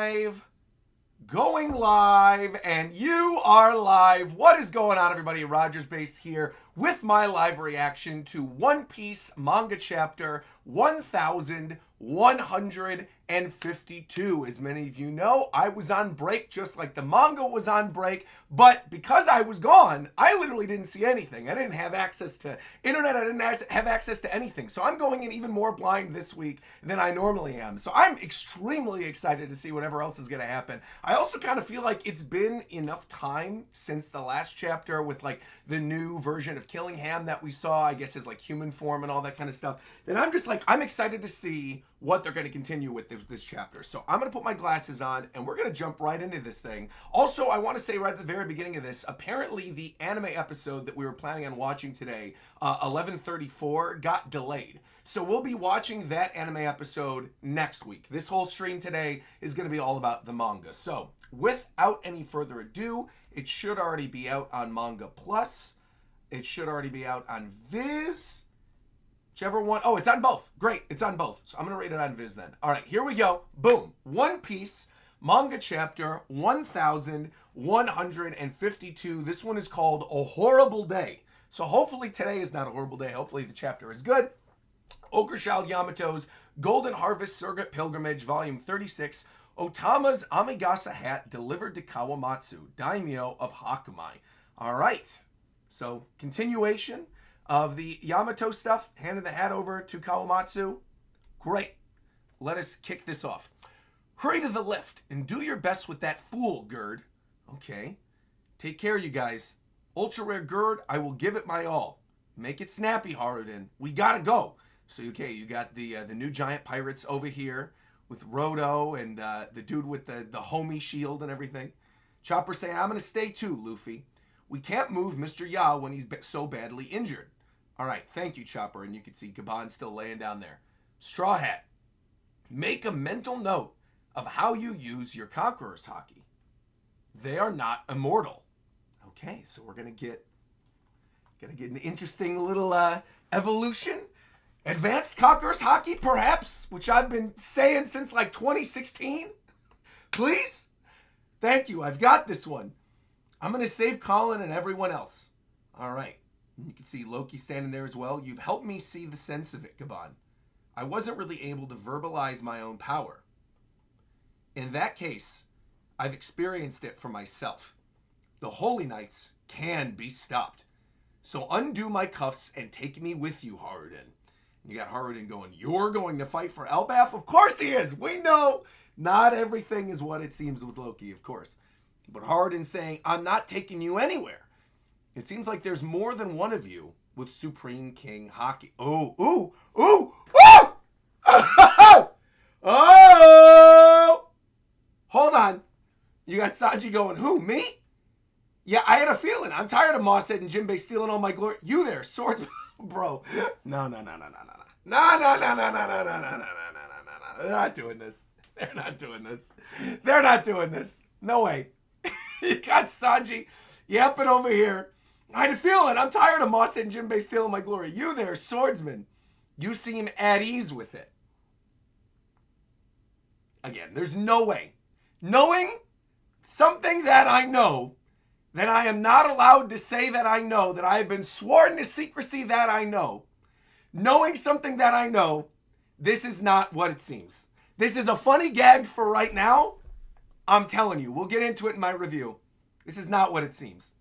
live, going live, and you are live. What is going on, everybody? RogersBase here with my live reaction to One Piece manga chapter 1152. As many of you know, I was on break just like the manga was on break, but because I was gone, I literally didn't see anything. I didn't have access to internet. I didn't have access to anything. So I'm going in even more blind this week than I normally am. So I'm extremely excited to see whatever else is going to happen. I also kind of feel like it's been enough time since the last chapter with like the new version of Killingham that we saw, I guess, as like human form and all that kind of stuff, that I'm just like, I'm excited to see what they're going to continue with this chapter. So I'm going to put my glasses on and we're going to jump right into this thing. Also, I want to say right at the very beginning of this, apparently the anime episode that we were planning on watching today, 1134, got delayed. So we'll be watching that anime episode next week. This whole stream today is going to be all about the manga. So without any further ado, it should already be out on Manga Plus. It should already be out on Viz. Whichever one. Oh, it's on both. Great. It's on both. So I'm going to rate it on Viz then. All right, here we go. Boom. One Piece manga chapter 1152. This one is called A Horrible Day. So hopefully today is not a horrible day. Hopefully the chapter is good. Ogre Child Yamato's Golden Harvest Circuit Pilgrimage, Volume 36. Otama's Amigasa hat delivered to Kawamatsu, daimyo of Hakumai. All right. So continuation of the Yamato stuff, handing the hat over to Kawamatsu. Great. Let us kick this off. Hurry to the lift and do your best with that fool, Gerd. Okay. Take care, you guys. Ultra rare Gerd, I will give it my all. Make it snappy, Haruden. We gotta go. So, okay, you got the new giant pirates over here with Rodo and the dude with the homie shield and everything. Chopper saying, I'm gonna stay too, Luffy. We can't move Mr. Ya when he's so badly injured. All right, thank you, Chopper. And you can see Gaban still laying down there. Straw Hat, make a mental note of how you use your Conqueror's Haki. They are not immortal. Okay, so we're gonna get an interesting little evolution. Advanced Conqueror's Haki, perhaps, which I've been saying since like 2016. Please? Thank you, I've got this one. I'm going to save Colin and everyone else. All right. You can see Loki standing there as well. You've helped me see the sense of it, Gaban. I wasn't really able to verbalize my own power. In that case, I've experienced it for myself. The Holy Knights can be stopped. So undo my cuffs and take me with you, Haruden. You got Haruden going, you're going to fight for Elbaf? Of course he is. We know not everything is what it seems with Loki, of course. But Harden saying, I'm not taking you anywhere. It seems like there's more than one of you with Supreme King Haki. Oh, ooh, ooh, ooh! Oh! Oh! Hold on. You got Sanji going, who, me? Yeah, I had a feeling. I'm tired of Mosshead and Jinbei stealing all my glory. You there, swordsman. Bro. No. No. They're not doing this. They're not doing this. They're not doing this. No way. You got Sanji yapping over here. I had a feeling. I'm tired of Mosshead and Jinbei stealing my glory. You there, swordsman. You seem at ease with it. Again, there's no way. Knowing something that I know, that I am not allowed to say that I know, that I have been sworn to secrecy that I know. Knowing something that I know, this is not what it seems. This is a funny gag for right now. I'm telling you, we'll get into it in my review. This is not what it seems.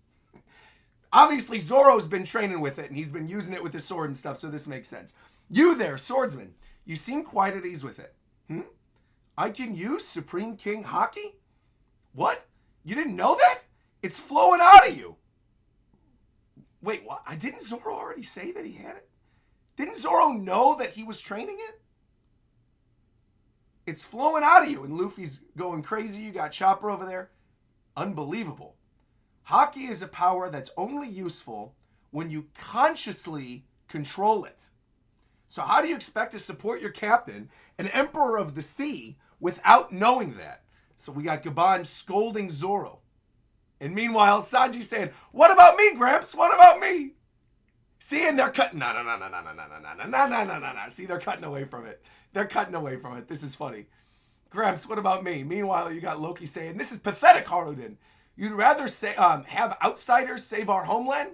Obviously, Zoro's been training with it, and he's been using it with his sword and stuff, so this makes sense. You there, swordsman. You seem quite at ease with it. I can use Supreme King Haki? What? You didn't know that? It's flowing out of you. Wait, what? Didn't Zoro already say that he had it? Didn't Zoro know that he was training it? It's flowing out of you, and Luffy's going crazy. You got Chopper over there. Unbelievable. Haki is a power that's only useful when you consciously control it. So how do you expect to support your captain, an emperor of the sea, without knowing that? So we got Gaban scolding Zoro. And meanwhile, Sanji saying, what about me, Gramps? What about me? See, and they're cutting. No. See, they're cutting away from it. They're cutting away from it. This is funny. Gramps, what about me? Meanwhile, you got Loki saying, this is pathetic, Haruden. You'd rather say have outsiders save our homeland?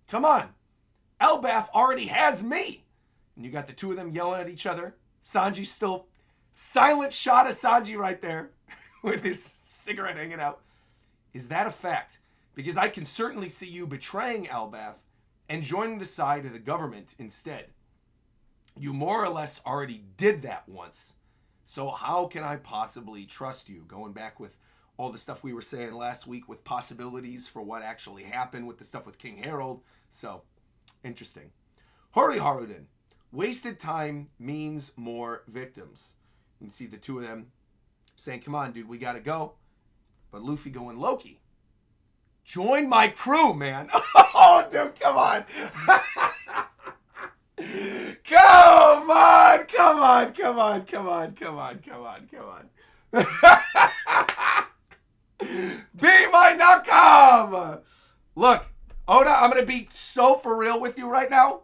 Come on. Elbaf already has me. And you got the two of them yelling at each other. Sanji still, silent shot of Sanji right there with his cigarette hanging out. Is that a fact? Because I can certainly see you betraying Elbaf and joining the side of the government instead. You more or less already did that once. So how can I possibly trust you? Going back with all the stuff we were saying last week with possibilities for what actually happened with the stuff with King Harold. So, interesting. Hurry, Haruden. Wasted time means more victims. You can see the two of them saying, come on, dude, we gotta go. But Luffy going, Loki, join my crew, man. Oh, dude, come on. Come on, come on, come on, come on, come on, come on, come on. Be my Nakama. Look, Oda, I'm going to be so for real with you right now.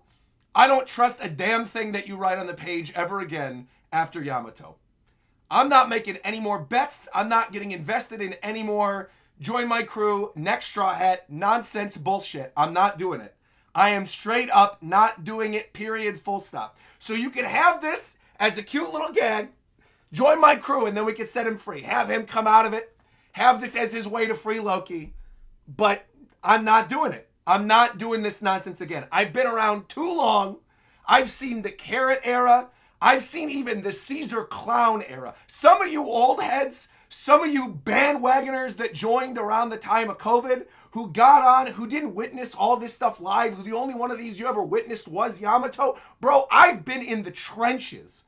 I don't trust a damn thing that you write on the page ever again after Yamato. I'm not making any more bets. I'm not getting invested in any more join my crew, next Straw Hat, nonsense bullshit. I'm not doing it. I am straight up not doing it, period, full stop. So you can have this as a cute little gag, join my crew, and then we can set him free. Have him come out of it. Have this as his way to free Loki. But I'm not doing it. I'm not doing this nonsense again. I've been around too long. I've seen the Carrot era. I've seen even the Caesar Clown era. Some of you old heads, some of you bandwagoners that joined around the time of COVID, who got on, who didn't witness all this stuff live, who the only one of these you ever witnessed was Yamato. Bro, I've been in the trenches.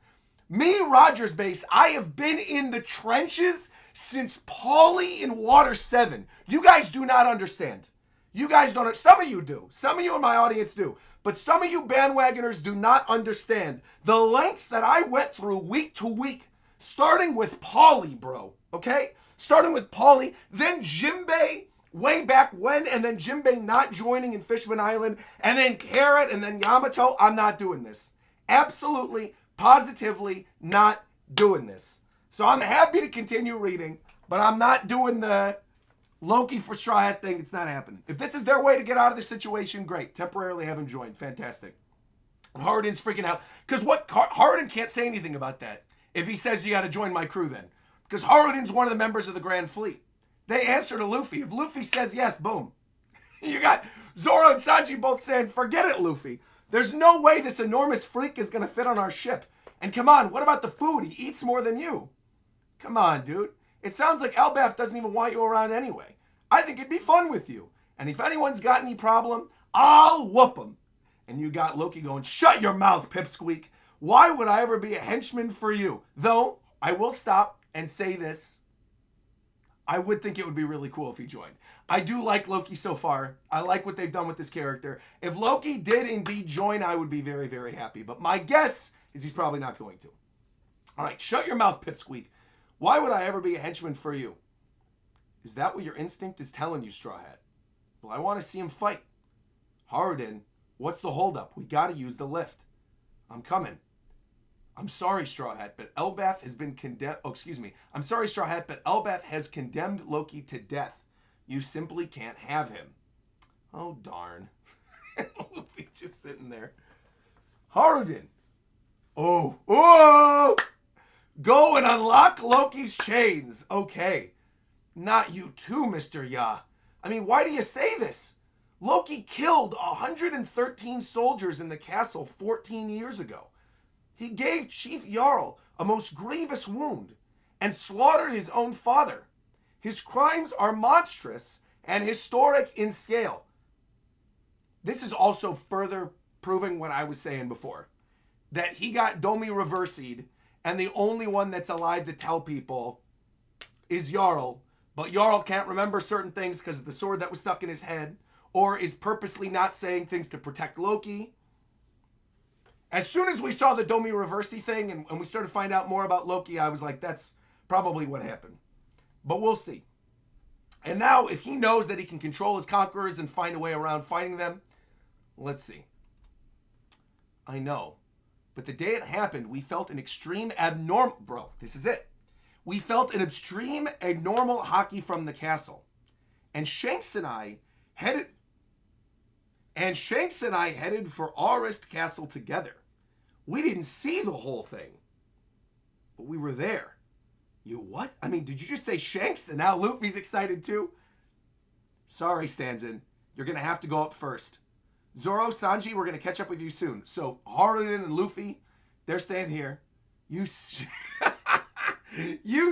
Me, RogersBase, I have been in the trenches since Paulie in Water 7. You guys do not understand. You guys don't. Some of you do. Some of you in my audience do. But some of you bandwagoners do not understand the lengths that I went through week to week, starting with Paulie, bro. Okay? Starting with Paulie, then Jinbei way back when, and then Jinbei not joining in Fishman Island, and then Carrot, and then Yamato. I'm not doing this. Absolutely, positively not doing this. So I'm happy to continue reading, but I'm not doing the Loki for Straw Hat thing. It's not happening. If this is their way to get out of the situation, great. Temporarily have him join. Fantastic. And Harden's freaking out. Because what? Harden can't say anything about that if he says you got to join my crew then. Because Harden's one of the members of the Grand Fleet. They answer to Luffy. If Luffy says yes, boom. You got Zoro and Sanji both saying, forget it, Luffy. There's no way this enormous freak is going to fit on our ship. And come on, what about the food? He eats more than you. Come on, dude. It sounds like Elbaf doesn't even want you around anyway. I think it'd be fun with you. And if anyone's got any problem, I'll whoop them. And you got Loki going, shut your mouth, Pipsqueak. Why would I ever be a henchman for you? Though, I will stop and say this. I would think it would be really cool if he joined. I do like Loki so far. I like what they've done with this character. If Loki did indeed join, I would be very, very happy. But my guess is he's probably not going to. All right, shut your mouth, Pipsqueak. Why would I ever be a henchman for you? Is that what your instinct is telling you, Straw Hat? Well, I want to see him fight. Harden, what's the holdup? We got to use the lift. I'm coming. I'm sorry, Straw Hat, but Elbaf has been condemned. Oh, excuse me. I'm sorry, Straw Hat, but Elbaf has condemned Loki to death. You simply can't have him. Oh, darn. Luffy just sitting there. Harden. Oh. Go and unlock Loki's chains. Okay. Not you too, Mr. Ya. I mean, why do you say this? Loki killed 113 soldiers in the castle 14 years ago. He gave Chief Jarl a most grievous wound and slaughtered his own father. His crimes are monstrous and historic in scale. This is also further proving what I was saying before, that he got Domi reversied, and the only one that's alive to tell people is Jarl, but Jarl can't remember certain things because of the sword that was stuck in his head, or is purposely not saying things to protect Loki. As soon as we saw the Domi Reversi thing and we started to find out more about Loki, I was like, that's probably what happened. But we'll see. And now, if he knows that he can control his conquerors and find a way around fighting them, let's see. I know. But the day it happened, we felt an extreme abnormal... Bro, this is it. we felt an extreme, abnormal Haki from the castle. And Shanks and I headed for Aris Castle together. We didn't see the whole thing, but we were there. You what? I mean, did you just say Shanks and now Luffy's excited too? Sorry, Stanzin. You're going to have to go up first. Zoro, Sanji, we're going to catch up with you soon. So, Haruden and Luffy, they're staying here. You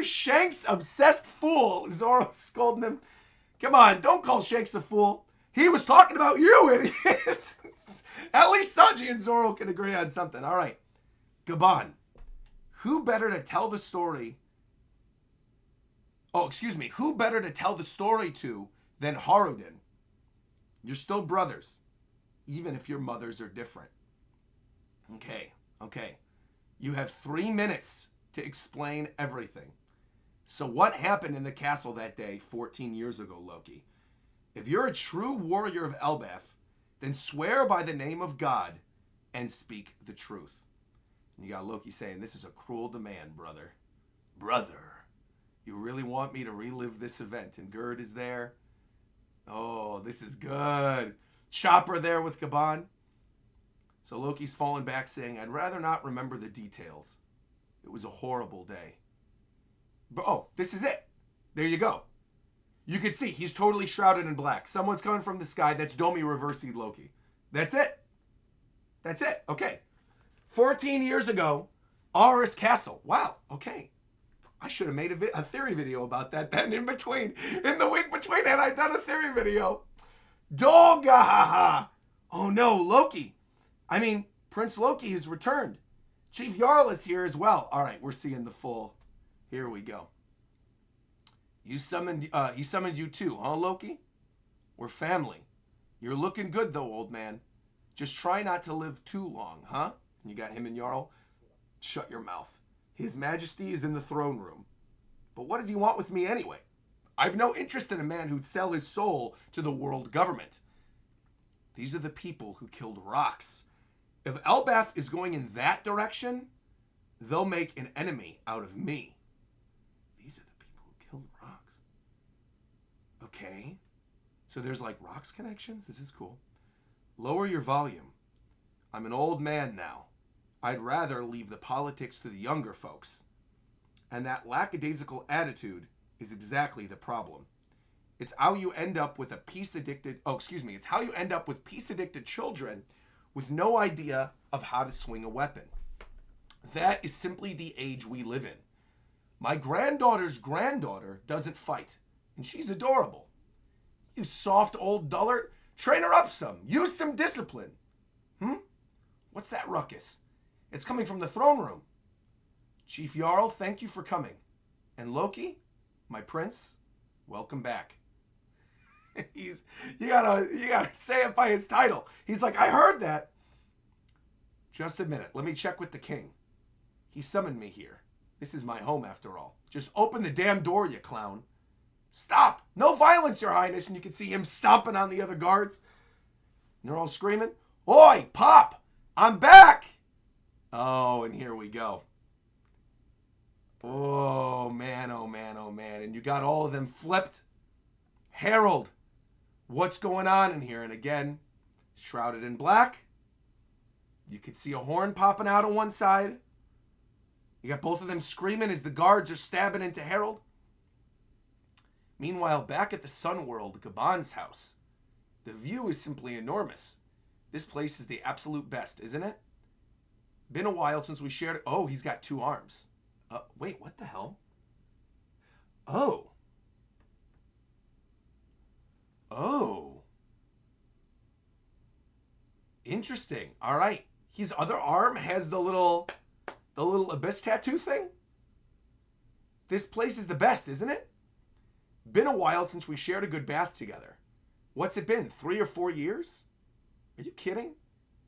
Shanks-obsessed fool, Zoro scolding him. Come on, don't call Shanks a fool. He was talking about you, idiot. At least Sanji and Zoro can agree on something. All right. Gaban. Who better to tell the story? Oh, excuse me. Who better to tell the story to than Haruden? You're still brothers, even if your mothers are different. Okay. You have 3 minutes to explain everything. So what happened in the castle that day 14 years ago, Loki? If you're a true warrior of Elbaf, then swear by the name of God and speak the truth. And you got Loki saying, this is a cruel demand, brother. Brother, you really want me to relive this event? And Gerd is there. Oh, this is good. Chopper there with Gaban. So Loki's falling back saying, I'd rather not remember the details. It was a horrible day. But, oh, this is it. There you go. You can see he's totally shrouded in black. Someone's coming from the sky. That's Domi reversing Loki. That's it. Okay. 14 years ago, Aris Castle. Wow. Okay. I should have made a theory video about that then in the week between that, I'd done a theory video. Dogahaha. Oh no, Loki. I mean, Prince Loki has returned. Chief Jarl is here as well. All right, we're seeing the full. Here we go. He summoned you too, huh, Loki? We're family. You're looking good though, old man. Just try not to live too long, huh? You got him and Jarl. Shut your mouth. His Majesty is in the throne room. But what does he want with me anyway? I've no interest in a man who'd sell his soul to the world government. These are the people who killed rocks. If Elbaf is going in that direction, they'll make an enemy out of me. These are the people who killed rocks. Okay. So there's like rocks connections? This is cool. Lower your volume. I'm an old man now. I'd rather leave the politics to the younger folks. And that lackadaisical attitude is exactly the problem. It's how you end up with it's how you end up with peace-addicted children with no idea of how to swing a weapon. That is simply the age we live in. My granddaughter's granddaughter doesn't fight, and she's adorable. You soft old dullard, train her up some. Use some discipline. What's that ruckus? It's coming from the throne room. Chief Jarl, thank you for coming. And Loki, my prince, welcome back. You gotta say it by his title. He's like, I heard that. Just a minute. Let me check with the king. He summoned me here. This is my home after all. Just open the damn door, you clown. Stop! No violence, your highness. And you can see him stomping on the other guards. And they're all screaming, Oi, Pop! I'm back! Oh, and here we go. Oh, man, oh, man, oh, man. And you got all of them flipped. Harold, what's going on in here? And again, shrouded in black. You can see a horn popping out on one side. You got both of them screaming as the guards are stabbing into Harold. Meanwhile, back at the Sun World, Gaban's house, the view is simply enormous. This place is the absolute best, isn't it? Been a while since we shared it. Oh, he's got 2 arms. Wait, what the hell? Oh. Interesting. All right. His other arm has the little abyss tattoo thing. This place is the best, isn't it? Been a while since we shared a good bath together. What's it been, 3 or 4 years? Are you kidding?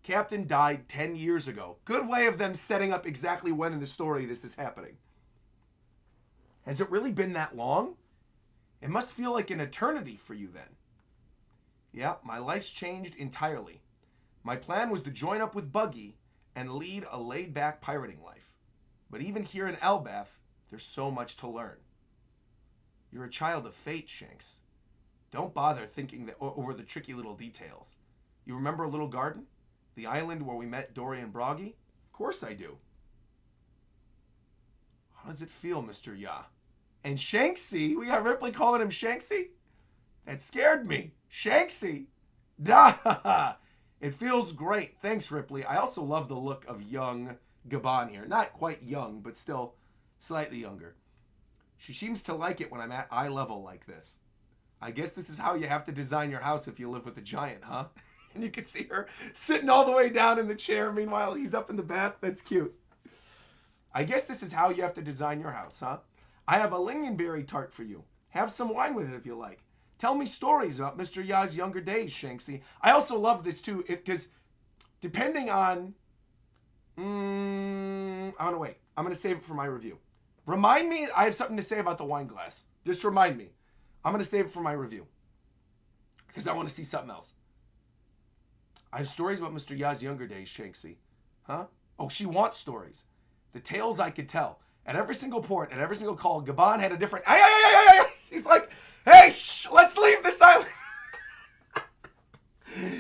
Captain died 10 years ago. Good way of them setting up exactly when in the story this is happening. Has it really been that long? It must feel like an eternity for you then. Yeah, my life's changed entirely. My plan was to join up with Buggy and lead a laid-back pirating life. But even here in Elbaf, There's so much to learn. You're a child of fate, Shanks. Don't bother thinking over the tricky little details. You remember Little Garden? The island where we met Dory and Broggy? Of course I do. How does it feel, Mr. Ya? And Shanksy? We got Ripley calling him Shanksy? That scared me. Shanksy? Da! It feels great. Thanks, Ripley. I also love the look of young Gaban here. Not quite young, but still slightly younger. She seems to like it when I'm at eye level like this. I guess this is how you have to design your house if you live with a giant, huh? And you can see her sitting all the way down in the chair. Meanwhile, he's up in the bath. That's cute. I guess this is how you have to design your house, huh? I have a lingonberry tart for you. Have some wine with it if you like. Tell me stories about Mr. Ya's younger days, Shanksy. I also love this too, because depending on... I'm going to wait. I'm going to save it for my review. Remind me, I have something to say about the wine glass. Just remind me. I'm going to save it for my review. Because I want to see something else. I have stories about Mr. Ya's younger days, Shanksy. Huh? Oh, she wants stories. The tales I could tell. At every single port, at every single call, Gaban had a different... He's like, hey, let's leave this island.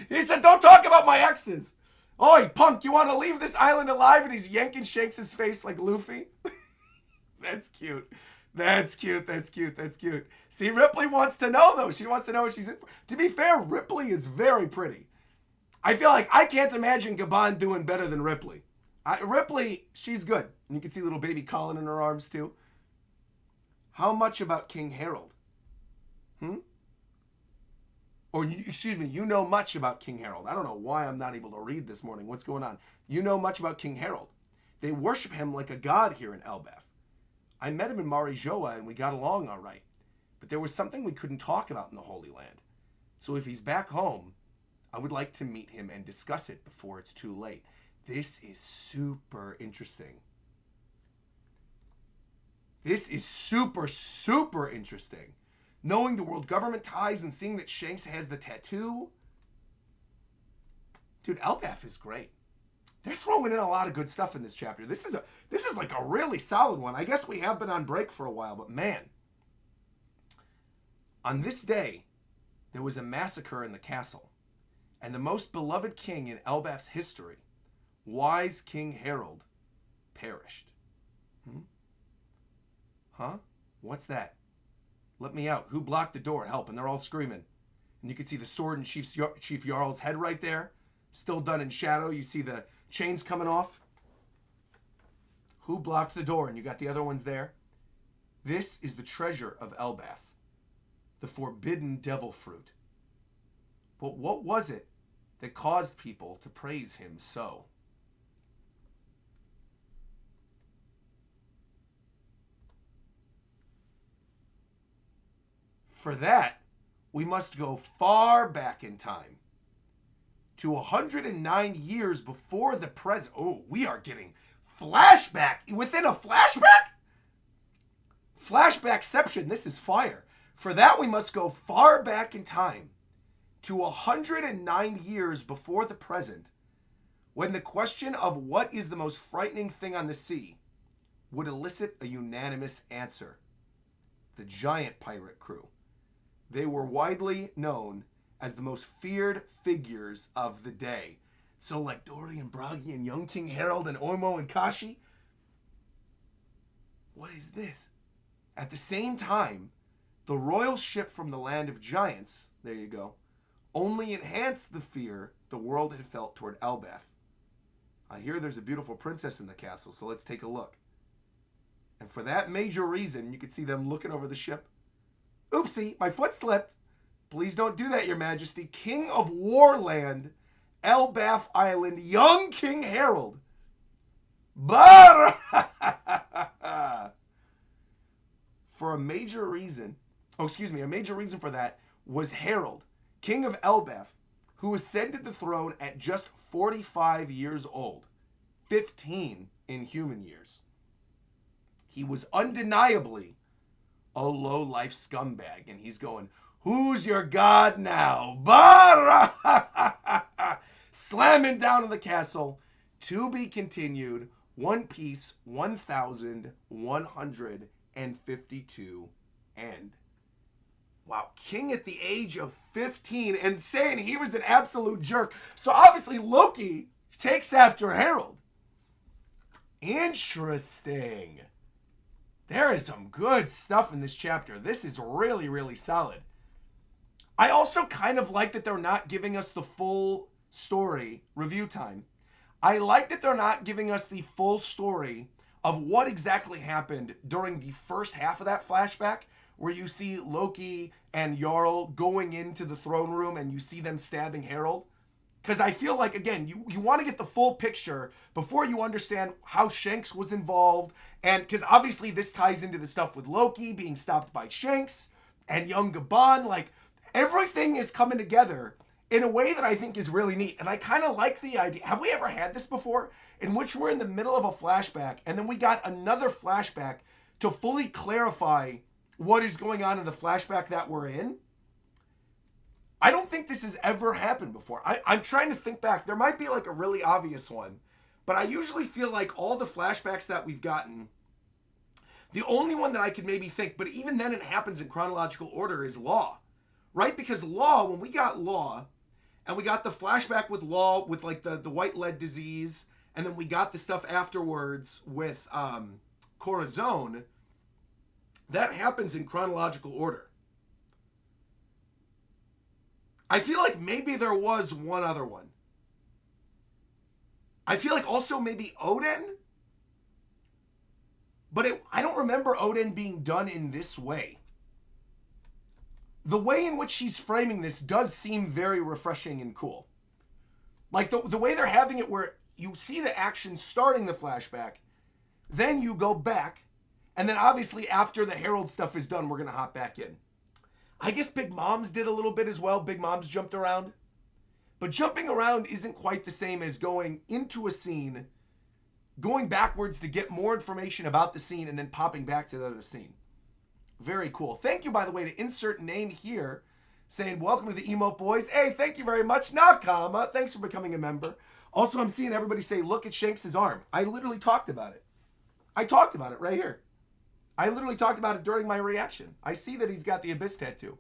He said, don't talk about my exes. Oi, punk, you want to leave this island alive? And he's yanking Shanks' face like Luffy. That's cute. That's cute. That's cute. That's cute. See, Ripley wants to know, though. She wants to know what she's in for. To be fair, Ripley is very pretty. I feel like I can't imagine Gaban doing better than Ripley. Ripley, she's good. And you can see little baby Colin in her arms, too. How much about King Harold? Or, excuse me, you know much about King Harold. I don't know why I'm not able to read this morning. What's going on? You know much about King Harold. They worship him like a god here in Elbaf. I met him in Marijoa and we got along all right. But there was something we couldn't talk about in the Holy Land. So if he's back home, I would like to meet him and discuss it before it's too late. This is super interesting. This is super, super interesting. Knowing the world government ties and seeing that Shanks has the tattoo. Dude, Elbaf is great. They're throwing in a lot of good stuff in this chapter. This is like a really solid one. I guess we have been on break for a while, but man. On this day, there was a massacre in the castle, and the most beloved king in Elbaf's history, wise King Harold, perished. Huh? What's that? Let me out. Who blocked the door? Help. And they're all screaming. And you can see the sword in Chief Jarl's head right there. Still done in shadow. You see the chains coming off. Who blocked the door? And you got the other ones there. This is the treasure of Elbaf. The forbidden devil fruit. But what was it that caused people to praise him so? For that, we must go far back in time. To 109 years before the present. Oh, we are getting flashback within a flashback? Flashbackception, this is fire. For that, we must go far back in time. To 109 years before the present, when the question of what is the most frightening thing on the sea would elicit a unanimous answer. The giant pirate crew. They were widely known as the most feared figures of the day. So like Dory and Broggy and young King Harold and Oimo and Kashi. What is this? At the same time, the royal ship from the land of giants, there you go, only enhanced the fear the world had felt toward Elbaf. I hear there's a beautiful princess in the castle, so let's take a look. And for that major reason, you can see them looking over the ship. Oopsie, my foot slipped. Please don't do that, Your Majesty. King of Warland, Elbaf Island, young King Harold. For a major reason, a major reason for that was Harold, King of Elbaf, who ascended the throne at just 45 years old, 15 in human years. He was undeniably a low-life scumbag, and he's going, who's your god now? Slamming down in the castle, to be continued One Piece 1152 end. Wow, King at the age of 15 and saying he was an absolute jerk. So obviously Loki takes after Harold. Interesting. There is some good stuff in this chapter. This is really, really solid. I also kind of like that they're not giving us the full story review time. I like that they're not giving us the full story of what exactly happened during the first half of that flashback, where you see Loki and Jarl going into the throne room and you see them stabbing Harold. Because I feel like, again, you want to get the full picture before you understand how Shanks was involved. And because obviously this ties into the stuff with Loki being stopped by Shanks and young Gaban. Like, everything is coming together in a way that I think is really neat. And I kind of like the idea. Have we ever had this before? In which we're in the middle of a flashback and then we got another flashback to fully clarify what is going on in the flashback that we're in? I don't think this has ever happened before. I'm trying to think back. There might be like a really obvious one, but I usually feel like all the flashbacks that we've gotten, the only one that I could maybe think, but even then it happens in chronological order, is Law, right? Because Law, when we got Law, and we got the flashback with Law with like the white lead disease, and then we got the stuff afterwards with Corazon, that happens in chronological order. I feel like maybe there was one other one. I feel like also maybe Odin. But I don't remember Odin being done in this way. The way in which he's framing this does seem very refreshing and cool. Like the way they're having it where you see the action starting the flashback, then you go back, and then obviously after the Herald stuff is done, we're going to hop back in. I guess Big Mom's did a little bit as well. Big Mom's jumped around. But jumping around isn't quite the same as going into a scene, going backwards to get more information about the scene, and then popping back to the other scene. Very cool. Thank you, by the way, to insert name here, saying, welcome to the Emote Boys. Hey, thank you very much, Nakama. Thanks for becoming a member. Also, I'm seeing everybody say, look at Shanks' arm. I literally talked about it. I talked about it right here. I literally talked about it during my reaction. I see that he's got the Abyss tattoo.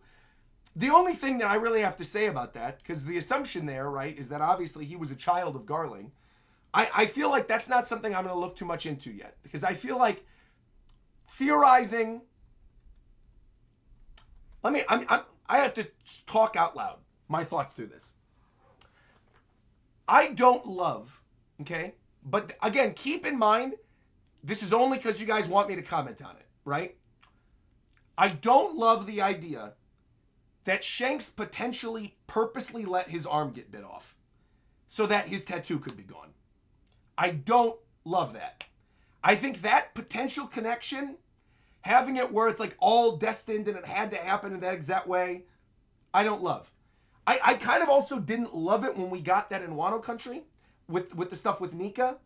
The only thing that I really have to say about that, because the assumption there, right, is that obviously he was a child of Garling. I feel like that's not something I'm going to look too much into yet. Because I feel like theorizing... I have to talk out loud my thoughts through this. I don't love, okay? But again, keep in mind, this is only because you guys want me to comment on it, right? I don't love the idea that Shanks potentially purposely let his arm get bit off so that his tattoo could be gone. I don't love that. I think that potential connection, having it where it's like all destined and it had to happen in that exact way, I don't love. I kind of also didn't love it when we got that in Wano Country with the stuff with Nika.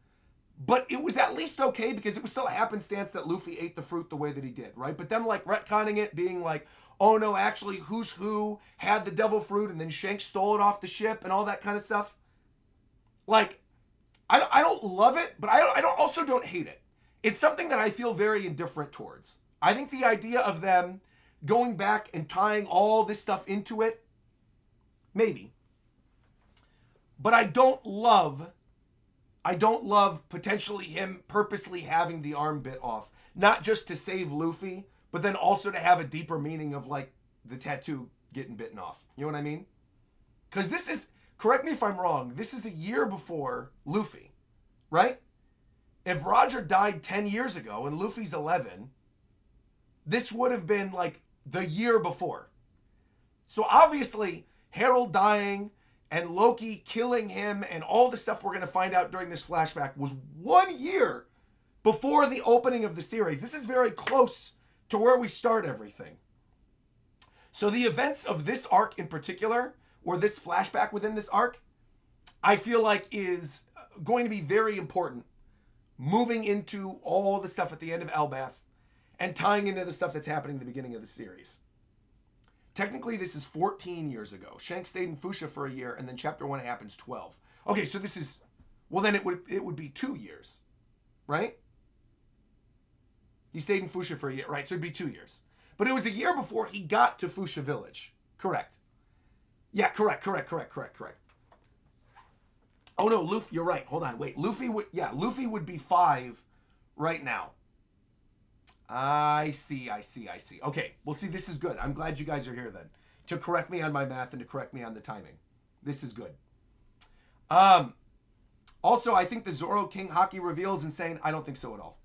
But it was at least okay because it was still a happenstance that Luffy ate the fruit the way that he did, right? But them like retconning it, being like, oh no, actually who's who had the devil fruit and then Shanks stole it off the ship and all that kind of stuff. Like, I don't love it, but I also don't hate it. It's something that I feel very indifferent towards. I think the idea of them going back and tying all this stuff into it, maybe. But I don't love potentially him purposely having the arm bit off. Not just to save Luffy, but then also to have a deeper meaning of like the tattoo getting bitten off. You know what I mean? Because this is, correct me if I'm wrong, this is a year before Luffy, right? If Roger died 10 years ago and Luffy's 11, this would have been like the year before. So obviously, Harold dying and Loki killing him and all the stuff we're going to find out during this flashback was 1 year before the opening of the series. This is very close to where we start everything. So the events of this arc in particular, or this flashback within this arc, I feel like is going to be very important moving into all the stuff at the end of Elbath and tying into the stuff that's happening at the beginning of the series. Technically, this is 14 years ago. Shanks stayed in Fuchsia for a year, and then Chapter 1 happens 12. Okay, so this is... Well, then it would be 2 years. right? He stayed in Fuchsia for a year, right? So it'd be 2 years. But it was a year before he got to Fuchsia Village. Correct. Yeah, correct. Oh no, Luffy, you're right. Hold on, wait. Luffy would be 5 right now. I see. Okay, well, see, this is good. I'm glad you guys are here then to correct me on my math and to correct me on the timing. This is good. Also, I think the Zoro King Haki reveal is insane. I don't think so at all.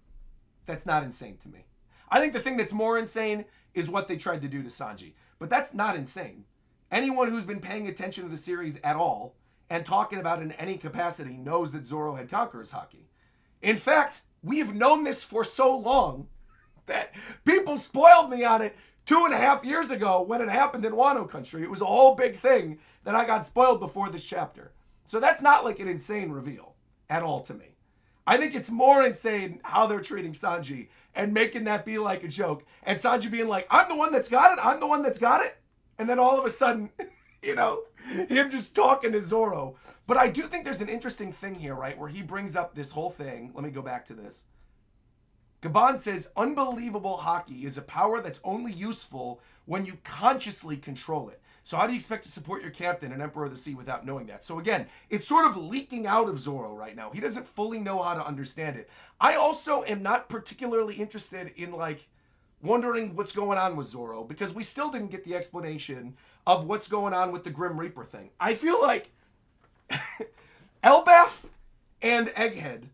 That's not insane to me. I think the thing that's more insane is what they tried to do to Sanji. But that's not insane. Anyone who's been paying attention to the series at all and talking about it in any capacity knows that Zoro had Conqueror's Haki. In fact, we have known this for so long that people spoiled me on it 2.5 years ago when it happened in Wano Country. It was a whole big thing that I got spoiled before this chapter. So that's not like an insane reveal at all to me. I think it's more insane how they're treating Sanji and making that be like a joke. And Sanji being like, I'm the one that's got it. And then all of a sudden, him just talking to Zoro. But I do think there's an interesting thing here, right? Where he brings up this whole thing. Let me go back to this. Gaban says, unbelievable Haki is a power that's only useful when you consciously control it. So how do you expect to support your captain and Emperor of the Sea without knowing that? So again, it's sort of leaking out of Zoro right now. He doesn't fully know how to understand it. I also am not particularly interested in wondering what's going on with Zoro because we still didn't get the explanation of what's going on with the Grim Reaper thing. I feel like Elbaf and Egghead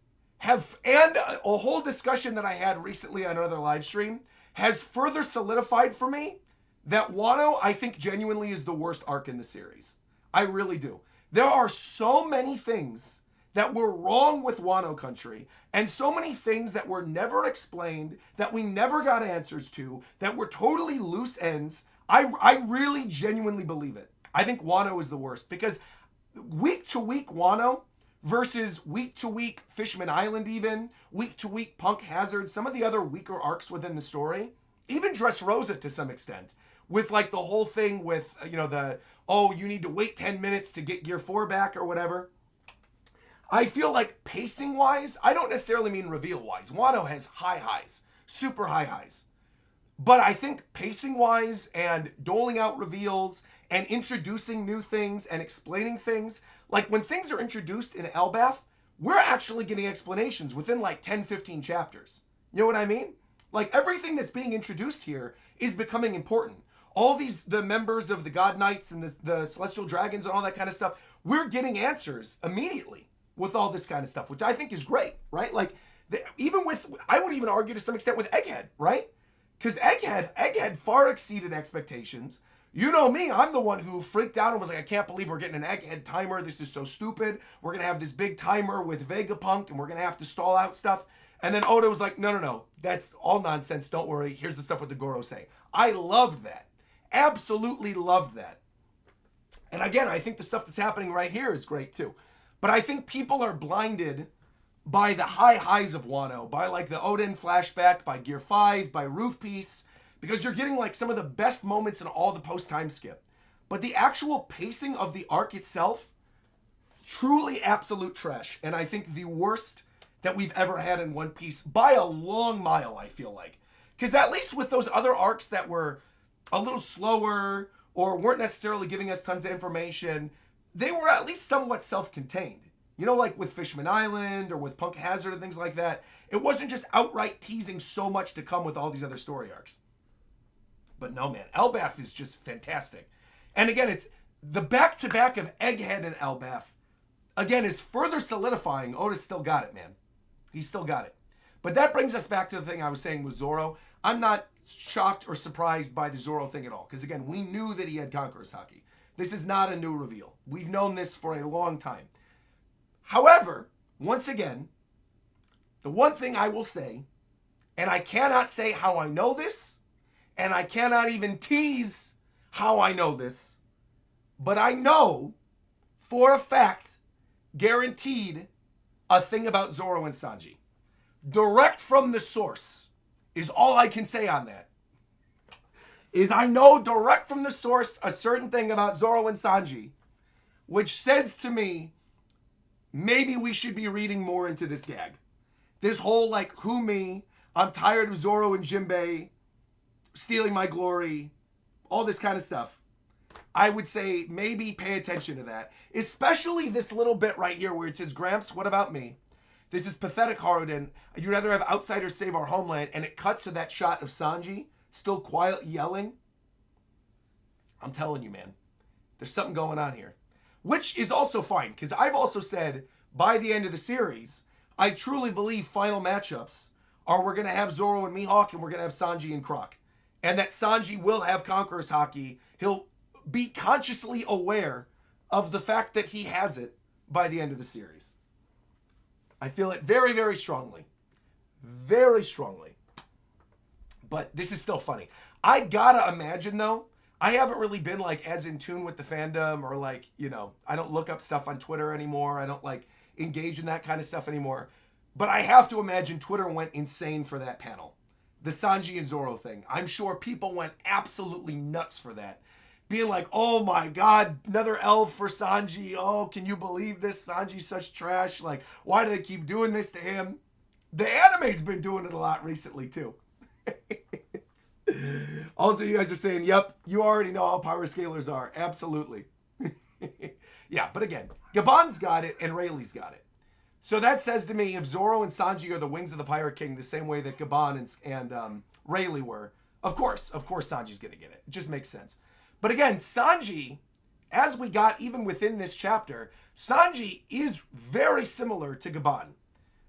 and a whole discussion that I had recently on another live stream has further solidified for me that Wano, I think, genuinely is the worst arc in the series. I really do. There are so many things that were wrong with Wano Country, and so many things that were never explained, that we never got answers to, that were totally loose ends. I really genuinely believe it. I think Wano is the worst, because week to week Wano versus week to week Fishman Island even, week to week Punk Hazard, some of the other weaker arcs within the story, even Dressrosa to some extent, with the whole thing with, you need to wait 10 minutes to get Gear 4 back or whatever. I feel like pacing-wise, I don't necessarily mean reveal-wise. Wano has high highs, super high highs. But I think pacing-wise and doling out reveals and introducing new things and explaining things, when things are introduced in Elbaf, we're actually getting explanations within 10, 15 chapters. You know what I mean? Everything that's being introduced here is becoming important. All the members of the God Knights and the Celestial Dragons and all that kind of stuff, we're getting answers immediately with all this kind of stuff, which I think is great, right? I would even argue to some extent with Egghead, right? Because Egghead far exceeded expectations. You know me, I'm the one who freaked out and was like, I can't believe we're getting an Egghead timer. This is so stupid. We're going to have this big timer with Vegapunk and we're going to have to stall out stuff. And then Oda was like, no, that's all nonsense. Don't worry. Here's the stuff with the Goro saying. I loved that. Absolutely loved that. And again, I think the stuff that's happening right here is great too. But I think people are blinded by the high highs of Wano, by the Oden flashback, by Gear 5, by Roof Piece, because you're getting some of the best moments in all the post-time skip. But the actual pacing of the arc itself, truly absolute trash. And I think the worst that we've ever had in One Piece by a long mile, I feel like. Because at least with those other arcs that were a little slower or weren't necessarily giving us tons of information, they were at least somewhat self-contained. With Fishman Island or with Punk Hazard and things like that. It wasn't just outright teasing so much to come with all these other story arcs. But no, man, Elbaf is just fantastic. And again, it's the back-to-back of Egghead and Elbaf, again, is further solidifying Oda's still got it, man. He's still got it. But that brings us back to the thing I was saying with Zoro. I'm not shocked or surprised by the Zoro thing at all. Because again, we knew that he had Conqueror's Haki. This is not a new reveal. We've known this for a long time. However, once again, the one thing I will say, and I cannot say how I know this, and I cannot even tease how I know this, but I know for a fact, guaranteed, a thing about Zoro and Sanji. Direct from the source is all I can say on that. Is I know direct from the source a certain thing about Zoro and Sanji, which says to me, maybe we should be reading more into this gag. This whole like, who me? I'm tired of Zoro and Jinbei stealing my glory. All this kind of stuff. I would say maybe pay attention to that. Especially this little bit right here where it says, Gramps, what about me? This is pathetic, Haruden. You'd rather have outsiders save our homeland. And it cuts to that shot of Sanji still quietly yelling. I'm telling you, man. There's something going on here. Which is also fine. Because I've also said by the end of the series, I truly believe final matchups are we're going to have Zoro and Mihawk and we're going to have Sanji and Croc. And that Sanji will have Conqueror's Haki. He'll be consciously aware of the fact that he has it by the end of the series. I feel it very, very strongly. Very strongly. But this is still funny. I gotta imagine, though, I haven't really been, like, as in tune with the fandom or, like, you know, I don't look up stuff on Twitter anymore. I don't, like, engage in that kind of stuff anymore. But I have to imagine Twitter went insane for that panel. The Sanji and Zoro thing. I'm sure people went absolutely nuts for that. Being like, oh my God, another L for Sanji. Oh, can you believe this? Sanji's such trash. Like, why do they keep doing this to him? The anime's been doing it a lot recently, too. Also, you guys are saying, yep, you already know how power scalers are. Absolutely. Yeah, but again, Gaban's got it and Rayleigh's got it. So that says to me, if Zoro and Sanji are the wings of the Pirate King the same way that Gaban and Rayleigh were, of course Sanji's going to get it. It just makes sense. But again, Sanji, as we got even within this chapter, Sanji is very similar to Gaban.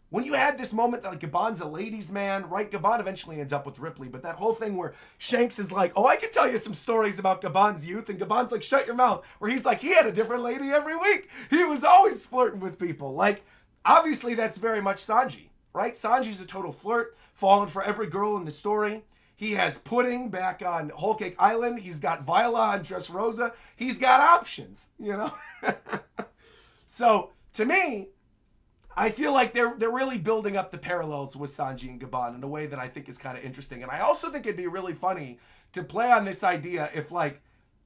When you had this moment that like Gaban's a ladies' man, right? Gaban eventually ends up with Ripley, but that whole thing where Shanks is like, oh, I can tell you some stories about Gaban's youth, and Gaban's like, shut your mouth, where he's like, he had a different lady every week. He was always flirting with people. Like, obviously that's very much Sanji, right? Sanji's a total flirt, falling for every girl in the story. He has Pudding back on Whole Cake Island. He's got Viola on Dressrosa. He's got options, you know? So, to me, I feel like they're really building up the parallels with Sanji and Gaban in a way that I think is kind of interesting. And I also think it'd be really funny to play on this idea if, like,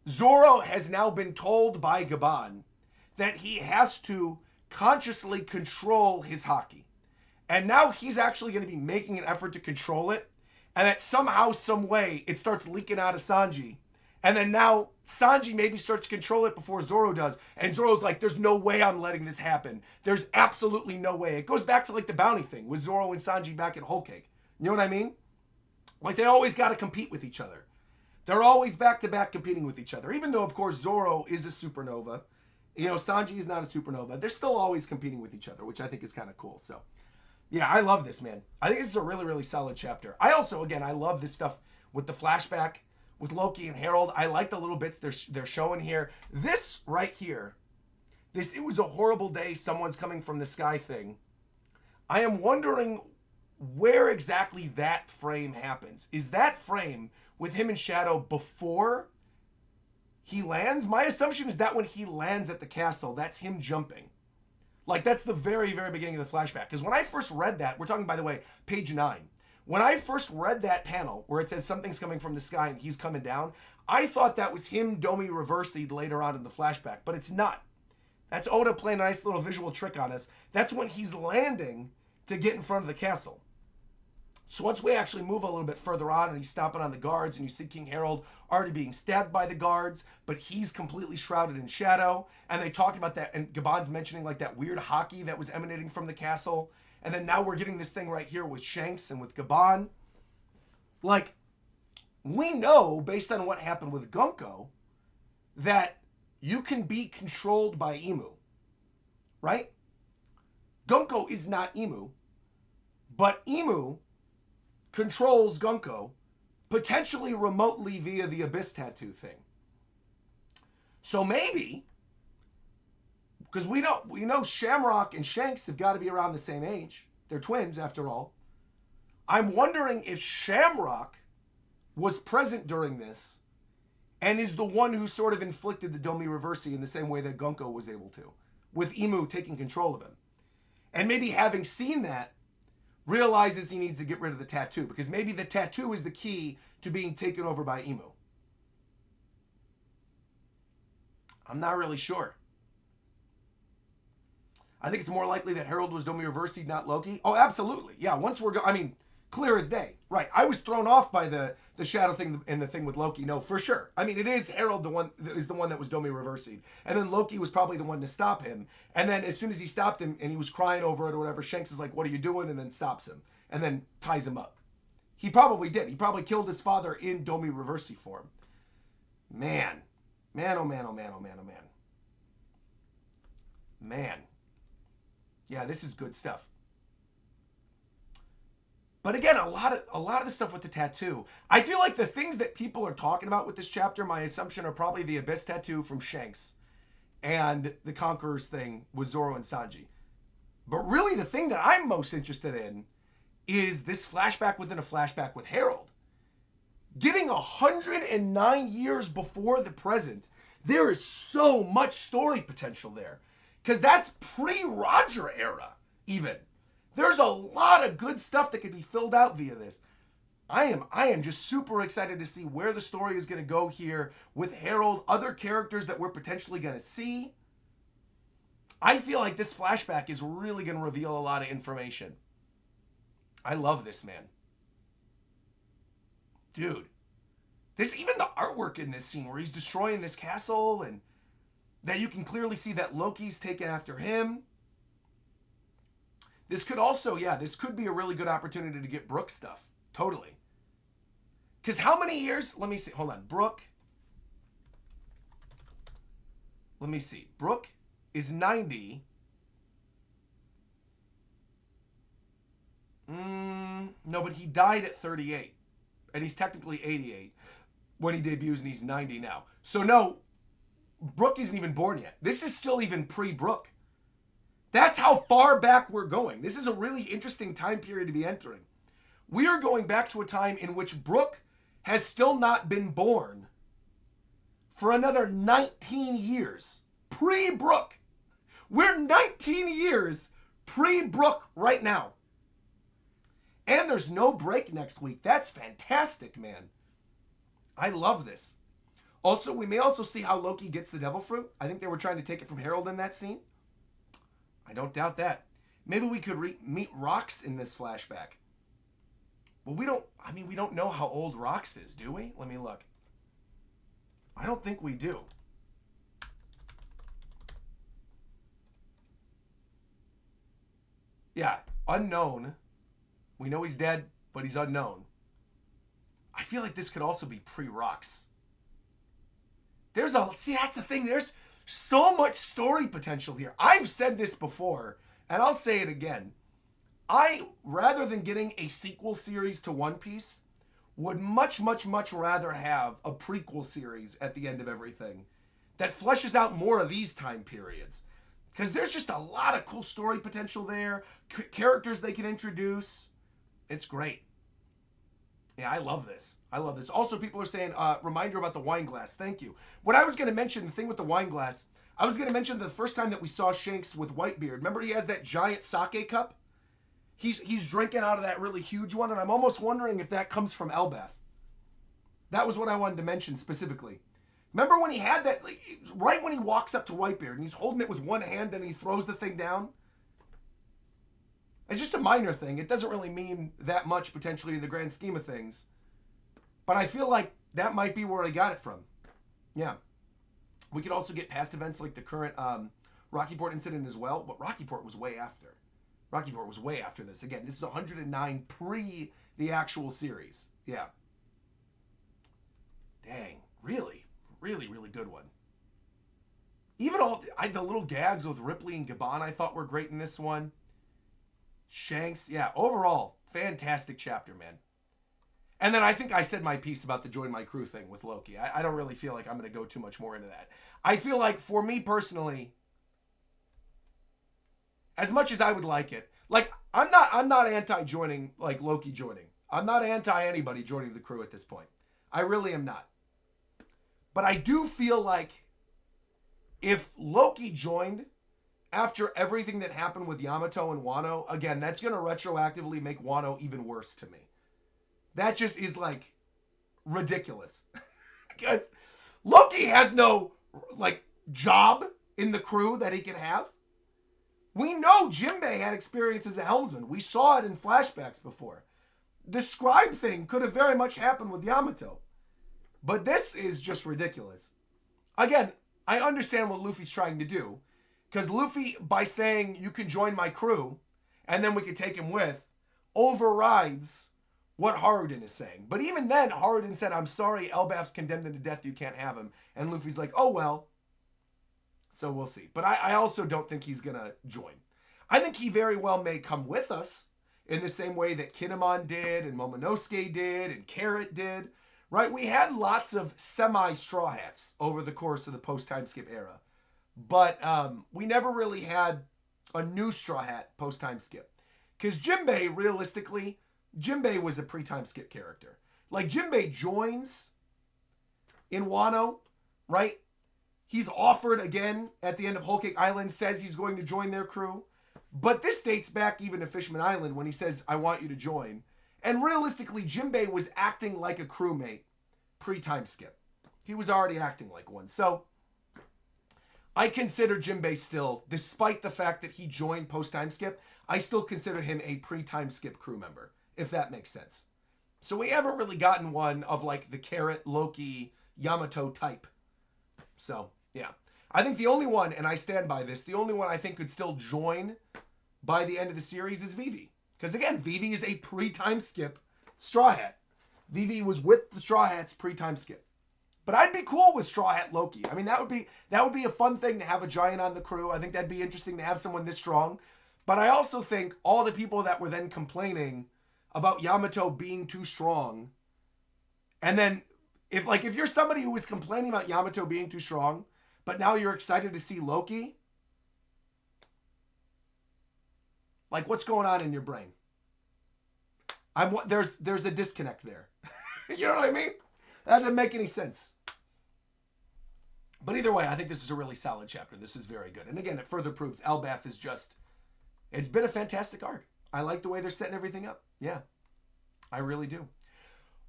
Zoro has now been told by Gaban that he has to consciously control his Haki. And now he's actually going to be making an effort to control it. And that somehow, some way, it starts leaking out of Sanji. And then now Sanji maybe starts to control it before Zoro does. And Zoro's like, there's no way I'm letting this happen. There's absolutely no way. It goes back to like the bounty thing with Zoro and Sanji back at Whole Cake. You know what I mean? Like they always got to compete with each other. They're always back to back competing with each other. Even though, of course, Zoro is a supernova. You know, Sanji is not a supernova. They're still always competing with each other, which I think is kind of cool. So, yeah, I love this, man. I think this is a really, really solid chapter. I also, again, I love this stuff with the flashback with Loki and Harold. I like the little bits they're showing here. This right here, this it was a horrible day, someone's coming from the sky thing. I am wondering where exactly that frame happens. Is that frame with him and Shadow before he lands? My assumption is that when he lands at the castle, that's him jumping. Like, that's the very, very beginning of the flashback. Because when I first read that, we're talking, by the way, page 9. When I first read that panel where it says something's coming from the sky and he's coming down, I thought that was him Domi reversing later on in the flashback. But it's not. That's Oda playing a nice little visual trick on us. That's when he's landing to get in front of the castle. So once we actually move a little bit further on and he's stomping on the guards and you see King Harold already being stabbed by the guards, but he's completely shrouded in shadow. And they talked about that, and Gaban's mentioning like that weird Haki that was emanating from the castle. And then now we're getting this thing right here with Shanks and with Gaban. Like, we know, based on what happened with Gunko, that you can be controlled by Imu, right? Gunko is not Imu, but Imu controls Gunko, potentially remotely via the Abyss tattoo thing. So maybe, because we know Shamrock and Shanks have got to be around the same age. They're twins, after all. I'm wondering if Shamrock was present during this and is the one who sort of inflicted the Domi Reversi in the same way that Gunko was able to, with Imu taking control of him. And maybe having seen that, realizes he needs to get rid of the tattoo, because maybe the tattoo is the key to being taken over by Imu. I'm not really sure. I think it's more likely that Harold was Domi Reversied, not Loki. Oh, absolutely. Yeah, once we're I mean, clear as day. Right. I was thrown off by the shadow thing and the thing with Loki. No, for sure. I mean, it is Harold the one that was Domi Reversied. And then Loki was probably the one to stop him. And then as soon as he stopped him and he was crying over it or whatever, Shanks is like, what are you doing? And then stops him. And then ties him up. He probably did. He probably killed his father in Domi Reversi form. Man. Man, oh man, oh man, oh man, oh man. Man. Yeah, this is good stuff. But again, a lot of the stuff with the tattoo, I feel like the things that people are talking about with this chapter, my assumption are probably the Abyss tattoo from Shanks and the Conqueror's thing with Zoro and Sanji. But really the thing that I'm most interested in is this flashback within a flashback with Harold. Getting 109 years before the present, there is so much story potential there. Because that's pre-Roger era, even. There's a lot of good stuff that could be filled out via this. I am just super excited to see where the story is going to go here with Harold, other characters that we're potentially going to see. I feel like this flashback is really going to reveal a lot of information. I love this, man. Dude. There's even the artwork in this scene where he's destroying this castle and that you can clearly see that Loki's taken after him. This could also, this could be a really good opportunity to get Brooke stuff. Totally. Because how many years? Let me see. Hold on. Brooke. Let me see. Brooke is 90. No, but he died at 38. And he's technically 88 when he debuts, and he's 90 now. So no, Brooke isn't even born yet. This is still even pre-Brooke. That's how far back we're going. This is a really interesting time period to be entering. We are going back to a time in which Brooke has still not been born for another 19 years. Pre-Brooke. We're 19 years pre-Brooke right now. And there's no break next week. That's fantastic, man. I love this. Also, we may also see how Loki gets the devil fruit. I think they were trying to take it from Harold in that scene. I don't doubt that. Maybe we could meet Rox in this flashback. Well, we don't know how old Rox is, do we? Let me look. I don't think we do. Yeah, unknown. We know he's dead, but he's unknown. I feel like this could also be pre-Rox. See, that's the thing. There's so much story potential here. I've said this before, and I'll say it again. Rather than getting a sequel series to One Piece, would much, much, much rather have a prequel series at the end of everything that fleshes out more of these time periods. Because there's just a lot of cool story potential there, characters they can introduce. It's great. Yeah, I love this. I love this. Also, people are saying, reminder about the wine glass. Thank you. What I was going to mention, the thing with the wine glass, I was going to mention the first time that we saw Shanks with Whitebeard. Remember he has that giant sake cup? He's drinking out of that really huge one, and I'm almost wondering if that comes from Elbeth. That was what I wanted to mention specifically. Remember when he had that, like, right when he walks up to Whitebeard, and he's holding it with one hand, and he throws the thing down? It's just a minor thing. It doesn't really mean that much, potentially, in the grand scheme of things. But I feel like that might be where I got it from. Yeah. We could also get past events like the current Rockyport incident as well, but Rockyport was way after. Rockyport was way after this. Again, this is 109 pre the actual series. Yeah. Dang. Really? Really, really good one. Even the little gags with Ripley and Gaban I thought were great in this one. Shanks, yeah, overall, fantastic chapter, man. And then I think I said my piece about the join my crew thing with Loki. I don't really feel like I'm going to go too much more into that. I feel like for me personally, as much as I would like it, like I'm not anti-joining, like Loki joining. I'm not anti-anybody joining the crew at this point. I really am not. But I do feel like if Loki joined after everything that happened with Yamato and Wano, again, that's going to retroactively make Wano even worse to me. That just is, like, ridiculous. Because Loki has no, like, job in the crew that he can have. We know Jinbei had experience as a helmsman. We saw it in flashbacks before. The scribe thing could have very much happened with Yamato. But this is just ridiculous. Again, I understand what Luffy's trying to do. Because Luffy, by saying, you can join my crew, and then we can take him with, overrides what Haruden is saying. But even then, Haruden said, I'm sorry, Elbaf's condemned him to death, you can't have him. And Luffy's like, oh well. So we'll see. But I also don't think he's going to join. I think he very well may come with us in the same way that Kinemon did, and Momonosuke did, and Carrot did. Right? We had lots of semi-Straw Hats over the course of the post-time skip era. But we never really had a new Straw Hat post-time skip. Because Jinbei, realistically, Jinbei was a pre-time skip character. Like, Jinbei joins in Wano, right? He's offered again at the end of Whole Cake Island, says he's going to join their crew. But this dates back even to Fishman Island when he says, I want you to join. And realistically, Jinbei was acting like a crewmate pre-time skip. He was already acting like one. So I consider Jinbei still, despite the fact that he joined post-time skip, I still consider him a pre-time skip crew member, if that makes sense. So we haven't really gotten one of like the Carrot, Loki, Yamato type. So, yeah. I think the only one, and I stand by this, the only one I think could still join by the end of the series is Vivi. Because again, Vivi is a pre-time skip Straw Hat. Vivi was with the Straw Hats pre-time skip. But I'd be cool with Straw Hat Loki. I mean, that would be a fun thing to have a giant on the crew. I think that'd be interesting to have someone this strong. But I also think all the people that were then complaining about Yamato being too strong, and then if you're somebody who was complaining about Yamato being too strong, but now you're excited to see Loki, like, what's going on in your brain? There's a disconnect there. You know what I mean? That doesn't make any sense. But either way, I think this is a really solid chapter. This is very good. And again, it further proves Elbaf is just, it's been a fantastic arc. I like the way they're setting everything up. Yeah, I really do.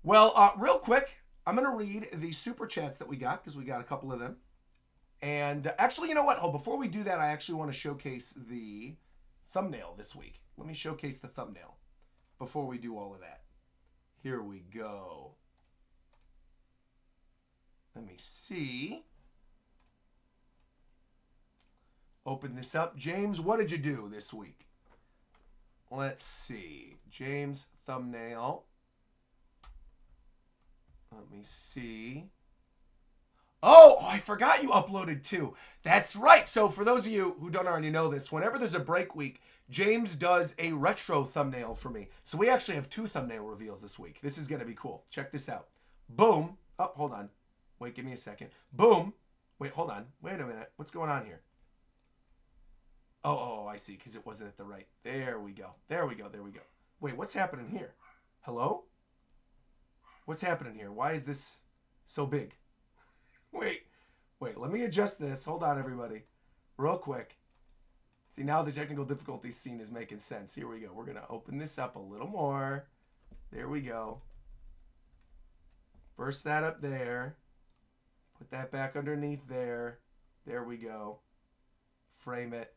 Well, real quick, I'm going to read the super chats that we got, because we got a couple of them. And actually, you know what? Oh, before we do that, I actually want to showcase the thumbnail this week. Let me showcase the thumbnail before we do all of that. Here we go. Let me see. Open this up. James, what did you do this week? Let's see. James, thumbnail. Let me see. Oh, I forgot you uploaded two. That's right. So for those of you who don't already know this, whenever there's a break week, James does a retro thumbnail for me. So we actually have two thumbnail reveals this week. This is going to be cool. Check this out. Boom. Oh, hold on. Wait, give me a second. Boom. Wait, hold on. Wait a minute. What's going on here? Oh, I see, because it wasn't at the right. There we go. There we go. There we go. Wait, what's happening here? Hello? What's happening here? Why is this so big? Wait, let me adjust this. Hold on, everybody. Real quick. See, now the technical difficulties scene is making sense. Here we go. We're going to open this up a little more. There we go. Burst that up there. Put that back underneath there. There we go. Frame it.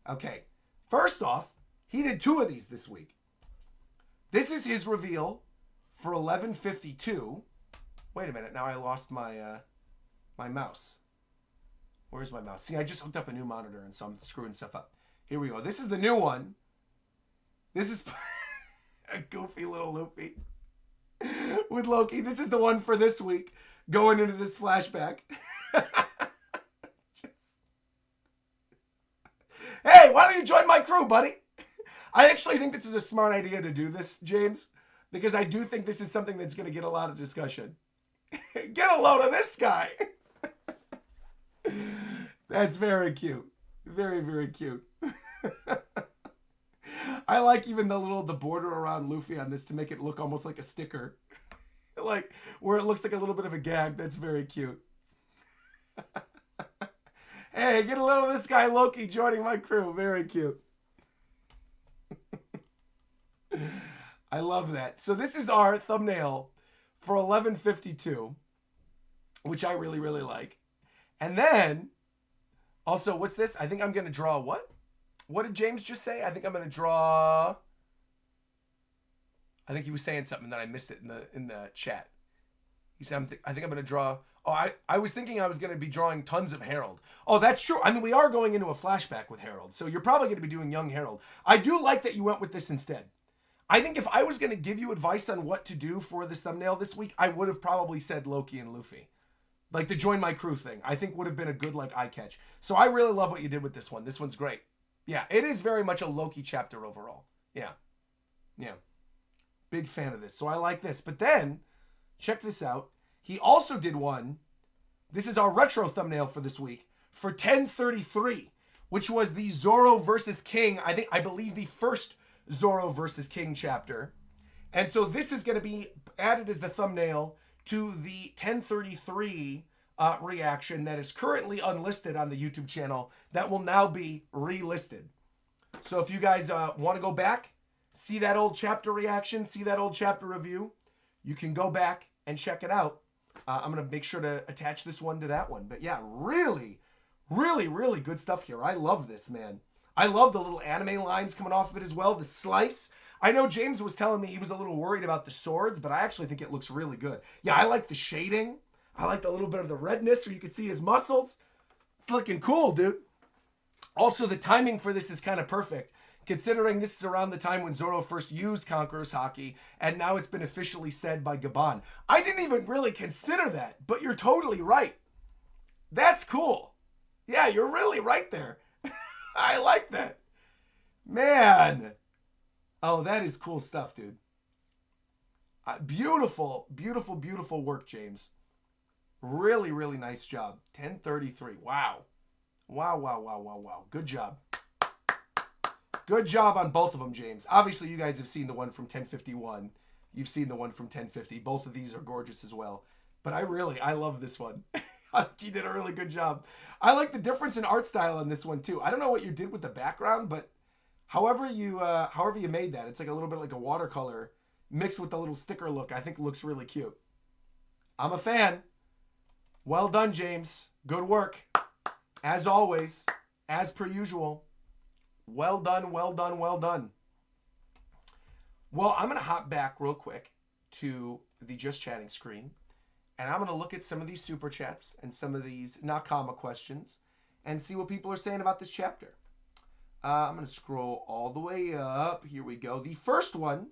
Okay. First off, he did two of these this week. This is his reveal for 11:52. Wait a minute. Now I lost my my mouse. Where's my mouse? See, I just hooked up a new monitor, and so I'm screwing stuff up. Here we go. This is the new one. This is a goofy little Luffy with Loki. This is the one for this week, going into this flashback. Hey, why don't you join my crew, buddy? I actually think this is a smart idea to do this, James, because I do think this is something that's going to get a lot of discussion. Get a load of this guy. That's very cute. Very, very cute. I like even the border around Luffy on this to make it look almost like a sticker. Like, where it looks like a little bit of a gag. That's very cute. Hey, get a load of this guy Loki joining my crew. Very cute. I love that. So this is our thumbnail for 11:52, which I really, really like. And then, also, what's this? I think I'm going to draw what? What did James just say? I think I'm going to draw... I think he was saying something that I missed it in the chat. He said, I think I'm going to draw... Oh, I was thinking I was going to be drawing tons of Harold. Oh, that's true. I mean, we are going into a flashback with Harold, so you're probably going to be doing young Harold. I do like that you went with this instead. I think if I was going to give you advice on what to do for this thumbnail this week, I would have probably said Loki and Luffy. Like the join my crew thing, I think would have been a good like eye catch. So I really love what you did with this one. This one's great. Yeah, it is very much a Loki chapter overall. Yeah. Yeah. Big fan of this. So I like this. But then, check this out. He also did one. This is our retro thumbnail for this week for 1033, which was the Zoro versus King. I believe the first Zoro versus King chapter. And so this is going to be added as the thumbnail to the 1033 reaction that is currently unlisted on the YouTube channel that will now be relisted. So if you guys want to go back, see that old chapter reaction, see that old chapter review, you can go back and check it out. I'm going to make sure to attach this one to that one. But yeah, really, really, really good stuff here. I love this, man. I love the little anime lines coming off of it as well. The slice. I know James was telling me he was a little worried about the swords, but I actually think it looks really good. Yeah, I like the shading. I like the little bit of the redness so you can see his muscles. It's looking cool, dude. Also, the timing for this is kind of perfect, considering this is around the time when Zoro first used Conqueror's Haki, and now it's been officially said by Gaban. I didn't even really consider that, but you're totally right. That's cool. Yeah, you're really right there. I like that. Man. Oh, that is cool stuff, dude. Beautiful, beautiful, beautiful work, James. Really, really nice job. 1033. Wow. Wow, wow, wow, wow, wow. Good job. Good job on both of them, James. Obviously, you guys have seen the one from 1051. You've seen the one from 1050. Both of these are gorgeous as well. But I love this one. You did a really good job. I like the difference in art style on this one too. I don't know what you did with the background, but however you made that, it's like a little bit like a watercolor mixed with the little sticker look. I think it looks really cute. I'm a fan. Well done, James. Good work. As always, as per usual. Well done, well done, well done. Well, I'm going to hop back real quick to the Just Chatting screen. And I'm going to look at some of these super chats and some of these Nakama questions and see what people are saying about this chapter. I'm going to scroll all the way up. Here we go. The first one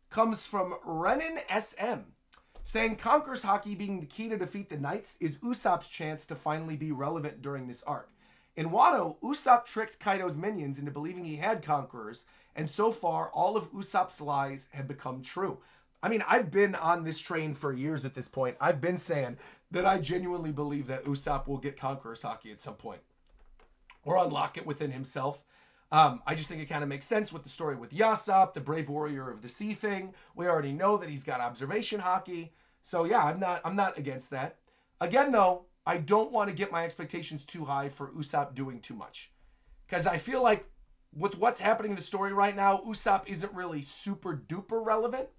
comes from Renan SM, saying Conqueror's Haki being the key to defeat the Knights is Usopp's chance to finally be relevant during this arc. In Wano, Usopp tricked Kaido's minions into believing he had Conquerors, and so far, all of Usopp's lies have become true. I mean, I've been on this train for years at this point. I've been saying that I genuinely believe that Usopp will get Conqueror's Haki at some point. Or unlock it within himself. I just think it kind of makes sense with the story with Yasopp, the brave warrior of the sea thing. We already know that he's got observation Haki. So yeah, I'm not against that. Again, though, I don't want to get my expectations too high for Usopp doing too much. Because I feel like with what's happening in the story right now, Usopp isn't really super duper relevant.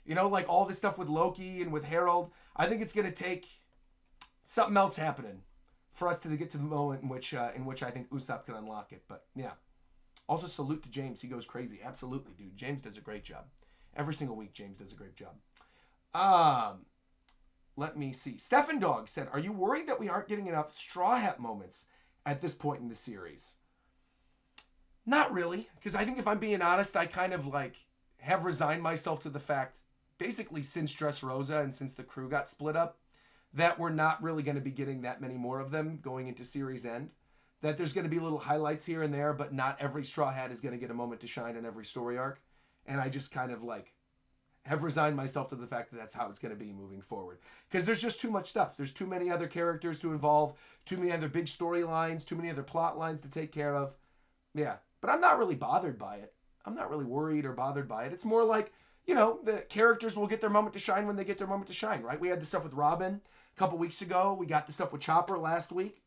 You know, like all this stuff with Loki and with Harold. I think it's going to take something else happening for us to get to the moment in which I think Usopp can unlock it. But yeah. Also, salute to James. He goes crazy. Absolutely, dude. James does a great job. Every single week, James does a great job. Let me see. Stefan Dog said, are you worried that we aren't getting enough Straw Hat moments at this point in the series? Not really. Because I think if I'm being honest, I kind of like have resigned myself to the fact, basically since Dressrosa and since the crew got split up, that we're not really going to be getting that many more of them going into series end. That there's going to be little highlights here and there, but not every Straw Hat is going to get a moment to shine in every story arc. And I just kind of like have resigned myself to the fact that that's how it's going to be moving forward. Because there's just too much stuff. There's too many other characters to involve, too many other big storylines, too many other plot lines to take care of. Yeah, but I'm not really bothered by it. I'm not really worried or bothered by it. It's more like, you know, the characters will get their moment to shine when they get their moment to shine, right? We had the stuff with Robin a couple weeks ago. We got the stuff with Chopper last week.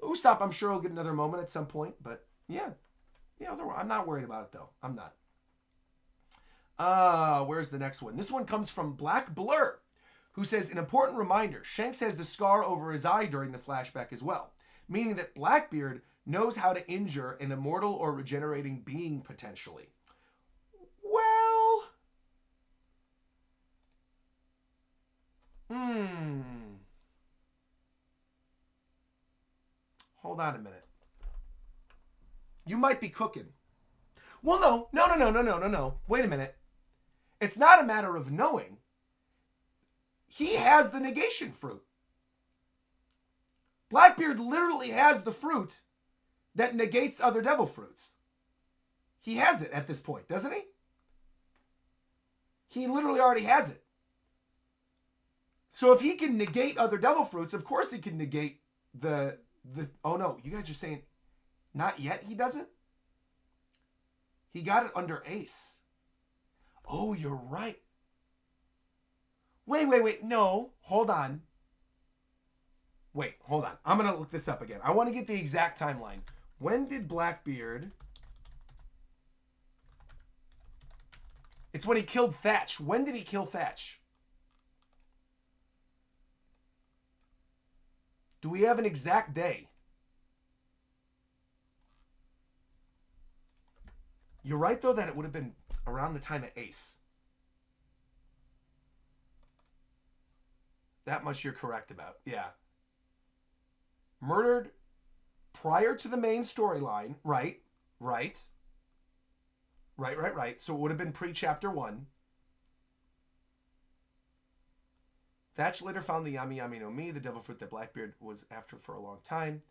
Usopp, I'm sure, will get another moment at some point. But, yeah. You know, I'm not worried about it, though. I'm not. Where's the next one? This one comes from Black Blur, who says, an important reminder, Shanks has the scar over his eye during the flashback as well, meaning that Blackbeard knows how to injure an immortal or regenerating being potentially. Well, hold on a minute. You might be cooking. Well, no. Wait a minute. It's not a matter of knowing. He has the negation fruit. Blackbeard literally has the fruit that negates other devil fruits. He has it at this point, doesn't he? He literally already has it. So if he can negate other devil fruits, of course he can negate the oh no, you guys are saying not yet he doesn't? He got it under Ace. Oh, you're right. Wait. No, hold on. Wait, hold on. I'm going to look this up again. I want to get the exact timeline. When did Blackbeard... It's when he killed Thatch. When did he kill Thatch? Do we have an exact day? You're right, though, that it would have been around the time of Ace. That much you're correct about. Yeah. Murdered prior to the main storyline. Right. So it would have been pre-chapter 1. Thatch later found the Yami Yami no Mi, the devil fruit that Blackbeard was after for a long time.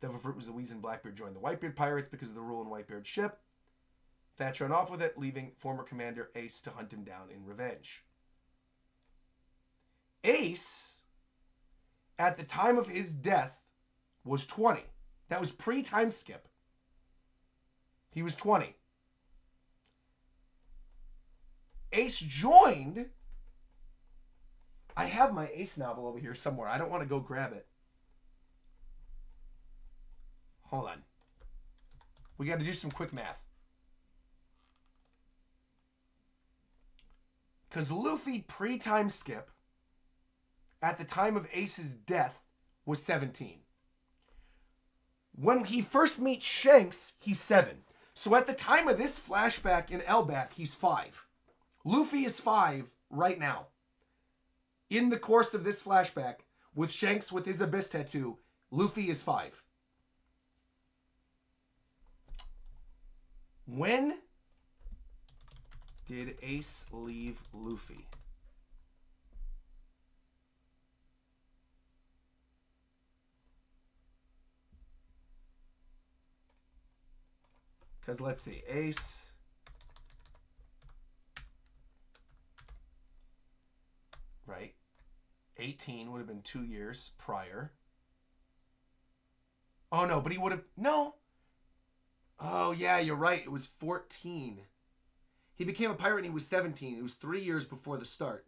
Devil fruit was the reason Blackbeard joined the Whitebeard Pirates because of the rule in Whitebeard's ship. Thatch ran off with it, leaving former commander Ace to hunt him down in revenge. Ace, at the time of his death, was 20. That was pre-time skip. He was 20. Ace joined... I have my Ace novel over here somewhere. I don't want to go grab it. Hold on. We got to do some quick math. Because Luffy, pre-time skip, at the time of Ace's death, was 17. When he first meets Shanks, he's 7. So at the time of this flashback in Elbaf, he's 5. Luffy is 5 right now. In the course of this flashback, with Shanks with his Abyss tattoo, Luffy is 5. When did Ace leave Luffy? Because let's see, Ace... Right. 18 would have been 2 years prior. Oh, no, but he would have... No. Oh, yeah, you're right. It was 14. He became a pirate when he was 17. It was 3 years before the start.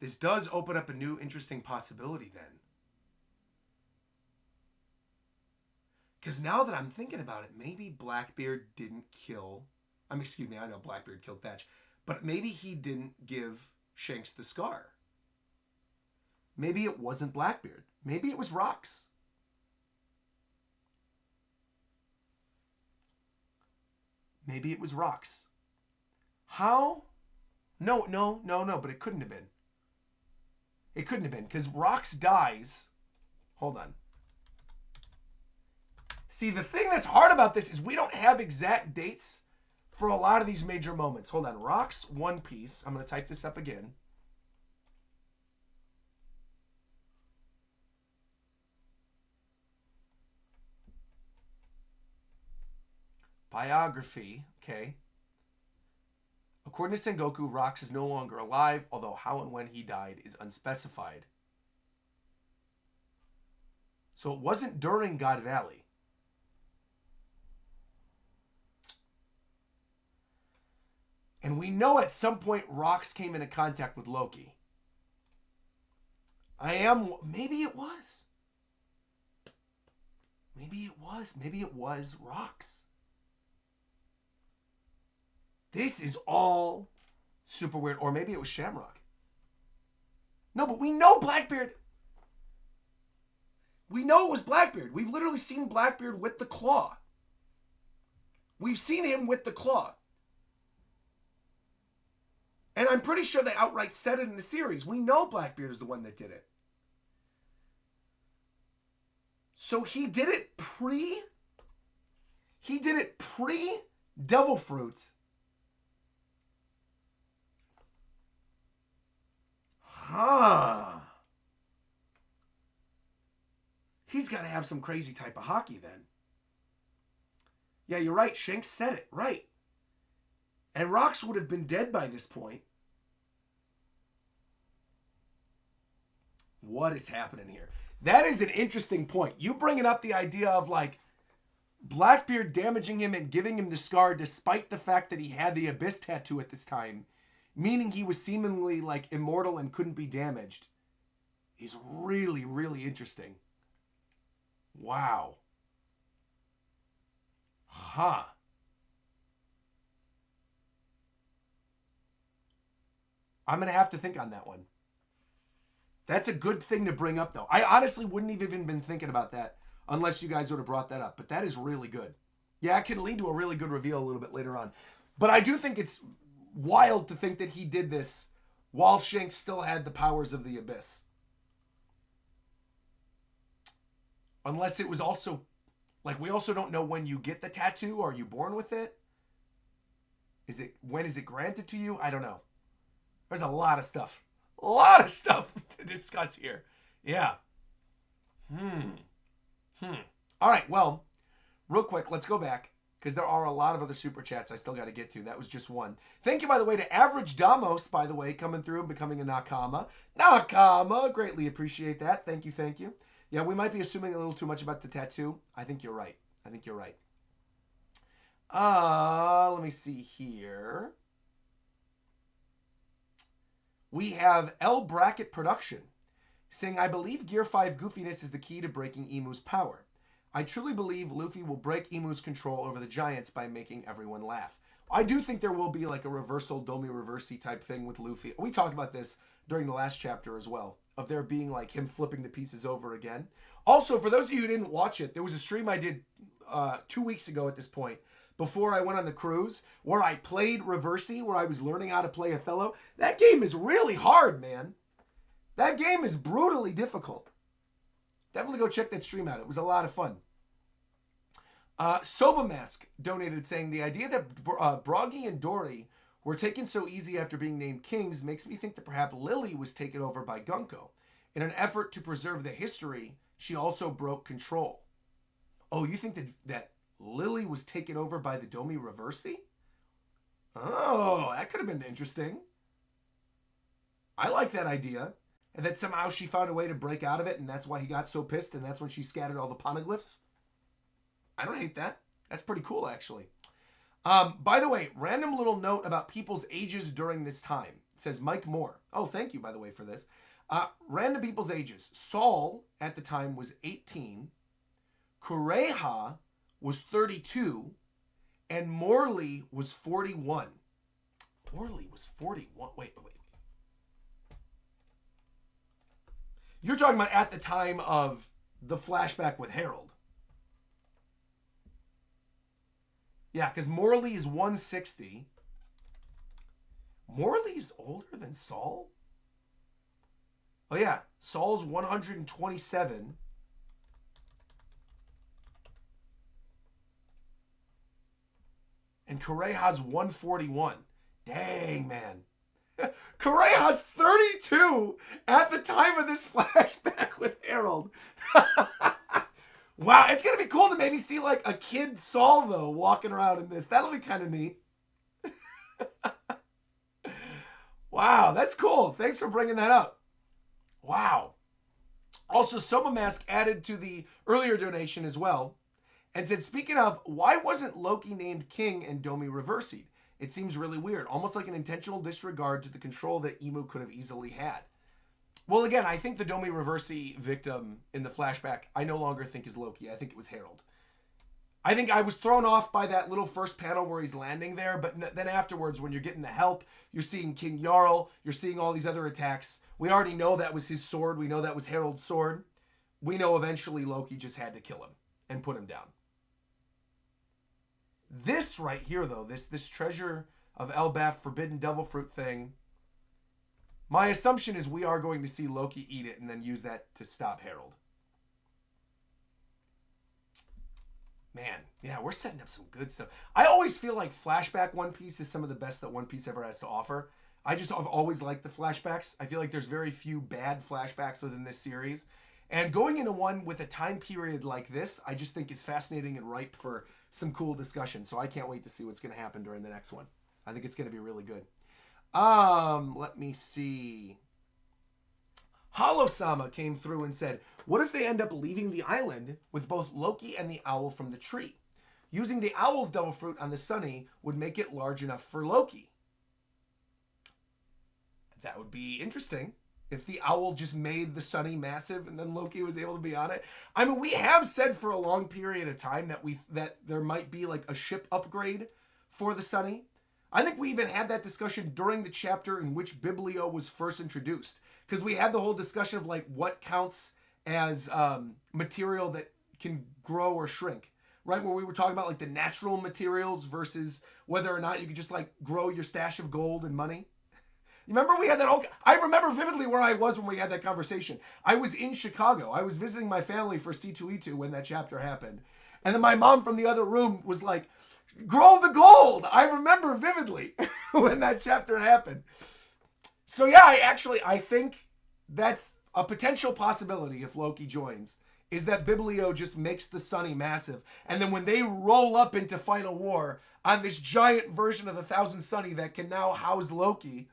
This does open up a new interesting possibility then. Because now that I'm thinking about it, maybe Blackbeard didn't kill... excuse me, I know Blackbeard killed Thatch. But maybe he didn't give Shanks the scar. Maybe it wasn't Blackbeard. Maybe it was Rox. Maybe it was Rox. How? No, but it couldn't have been. It couldn't have been, because Rox dies... Hold on. See, the thing that's hard about this is we don't have exact dates for a lot of these major moments. Hold on. Rox One Piece. I'm going to type this up again. Biography. Okay. According to Sengoku, Rox is no longer alive, although how and when he died is unspecified. So it wasn't during God Valley. And we know at some point Rox came into contact with Loki. Maybe it was. Maybe it was Rox. This is all super weird. Or maybe it was Shamrock. No, but we know Blackbeard. We know it was Blackbeard. We've literally seen Blackbeard with the claw. We've seen him with the claw. And I'm pretty sure they outright said it in the series. We know Blackbeard is the one that did it. So he did it pre Devil Fruit. Huh. He's got to have some crazy type of Haki then. Yeah, you're right. Shanks said it. Right. And Rox would have been dead by this point. What is happening here? That is an interesting point. You bringing up the idea of like Blackbeard damaging him and giving him the scar despite the fact that he had the Abyss tattoo at this time, meaning he was seemingly like immortal and couldn't be damaged, is really, really interesting. Wow. Huh. I'm going to have to think on that one. That's a good thing to bring up, though. I honestly wouldn't have even been thinking about that unless you guys would have brought that up. But that is really good. Yeah, it can lead to a really good reveal a little bit later on. But I do think it's wild to think that he did this while Shanks still had the powers of the Abyss. Unless it was also, like, we also don't know when you get the tattoo. Are you born with it? When is it granted to you? I don't know. There's a lot of stuff. A lot of stuff to discuss here. Yeah. All right, well, real quick, let's go back, because there are a lot of other super chats I still got to get to. That was just one. Thank you, by the way, to Average Damos, by the way, coming through and becoming a Nakama. Nakama, greatly appreciate that. Thank you, thank you. Yeah, we might be assuming a little too much about the tattoo. I think you're right. I think you're right. Let me see here. We have L Bracket Production saying, I believe Gear 5 goofiness is the key to breaking Emu's power. I truly believe Luffy will break Emu's control over the Giants by making everyone laugh. I do think there will be like a reversal, Domi Reversey type thing with Luffy. We talked about this during the last chapter as well, of there being like him flipping the pieces over again. Also, for those of you who didn't watch it, there was a stream I did 2 weeks ago at this point, before I went on the cruise, where I played Reversey, where I was learning how to play Othello. That game is really hard, man. That game is brutally difficult. Definitely go check that stream out. It was a lot of fun. Soba Mask donated saying, the idea that Broggy and Dory were taken so easy after being named kings makes me think that perhaps Lily was taken over by Gunko. In an effort to preserve the history, she also broke control. Oh, you think that Lily was taken over by the Domi Reversey? Oh, that could have been interesting. I like that idea. And that somehow she found a way to break out of it, and that's why he got so pissed, and that's when she scattered all the poneglyphs. I don't hate that. That's pretty cool, actually. By the way, random little note about people's ages during this time. It says Mike Moore. Oh, thank you, by the way, for this. Random people's ages. Saul, at the time, was 18. Kureha was 32, and Morley was 41. Morley was 41. Wait. You're talking about at the time of the flashback with Harold. Yeah, because Morley is 160. Morley is older than Saul? Oh, yeah. Saul's 127. And Kureha's 141. Dang, man. Kureha's 32 at the time of this flashback with Harold. Wow, it's going to be cool to maybe see like a kid Saul, though, walking around in this. That'll be kind of neat. Wow, that's cool. Thanks for bringing that up. Wow. Also, Soma Mask added to the earlier donation as well and said, speaking of, why wasn't Loki named king and Domi reversied? It seems really weird, almost like an intentional disregard to the control that Emu could have easily had. Well, again, I think the Domi Reversey victim in the flashback, I no longer think is Loki. I think it was Harold. I think I was thrown off by that little first panel where he's landing there, but then afterwards, when you're getting the help, you're seeing King Jarl, you're seeing all these other attacks. We already know that was his sword. We know that was Harold's sword. We know eventually Loki just had to kill him and put him down. This right here, though, this treasure of Elbaf, forbidden devil fruit thing, my assumption is we are going to see Loki eat it and then use that to stop Harold. Man, yeah, we're setting up some good stuff. I always feel like Flashback One Piece is some of the best that One Piece ever has to offer. I've always liked the flashbacks. I feel like there's very few bad flashbacks within this series. And going into one with a time period like this, I just think is fascinating and ripe for some cool discussion. So I can't wait to see what's going to happen during the next one. I think it's going to be really good. Let me see. Hollow-sama came through and said, what if they end up leaving the island with both Loki and the owl from the tree? Using the owl's devil fruit on the Sunny would make it large enough for Loki. That would be interesting. If the owl just made the Sunny massive and then Loki was able to be on it. I mean, we have said for a long period of time that there might be like a ship upgrade for the Sunny. I think we even had that discussion during the chapter in which Biblio was first introduced. Because we had the whole discussion of like what counts as material that can grow or shrink. Right? Where we were talking about like the natural materials versus whether or not you could just like grow your stash of gold and money. You remember we had that whole... I remember vividly where I was when we had that conversation. I was in Chicago. I was visiting my family for C2E2 when that chapter happened. And then my mom from the other room was like, grow the gold! I remember vividly when that chapter happened. So yeah, I think that's a potential possibility if Loki joins, is that Biblio just makes the Sunny massive. And then when they roll up into Final War on this giant version of the Thousand Sunny that can now house Loki...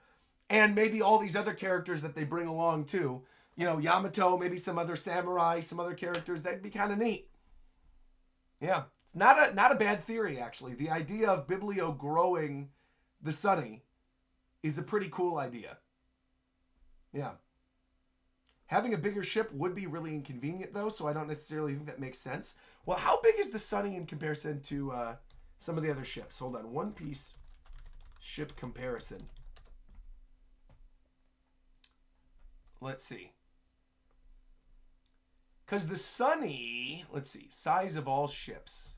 and maybe all these other characters that they bring along too. You know, Yamato, maybe some other samurai, some other characters. That'd be kind of neat. Yeah, it's not a bad theory, actually. The idea of Biblio growing the Sunny is a pretty cool idea. Yeah. Having a bigger ship would be really inconvenient, though, so I don't necessarily think that makes sense. Well, how big is the Sunny in comparison to some of the other ships? Hold on. One Piece ship comparison. Let's see. Because the Sunny, let's see, size of all ships.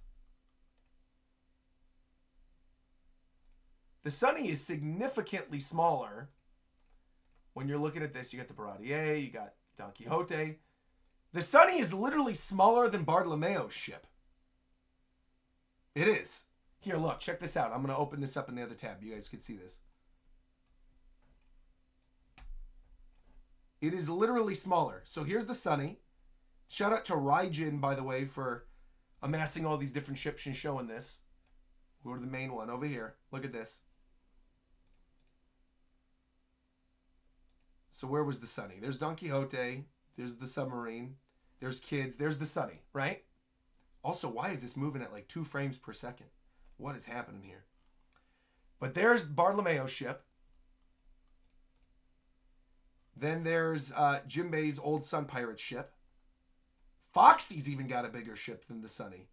The Sunny is significantly smaller. When you're looking at this, you got the Baradier, you got Don Quixote. The Sunny is literally smaller than Bartolomeo's ship. It is. Here, look, check this out. I'm going to open this up in the other tab. You guys can see this. It is literally smaller. So here's the Sunny. Shout out to Raijin, by the way, for amassing all these different ships and showing this. Go to the main one over here. Look at this. So where was the Sunny? There's Don Quixote. There's the submarine. There's kids. There's the Sunny, right? Also, why is this moving at like 2 frames per second? What is happening here? But there's Bartolomeo's ship. Then there's Jinbei's old Sun Pirate ship. Foxy's even got a bigger ship than the Sunny.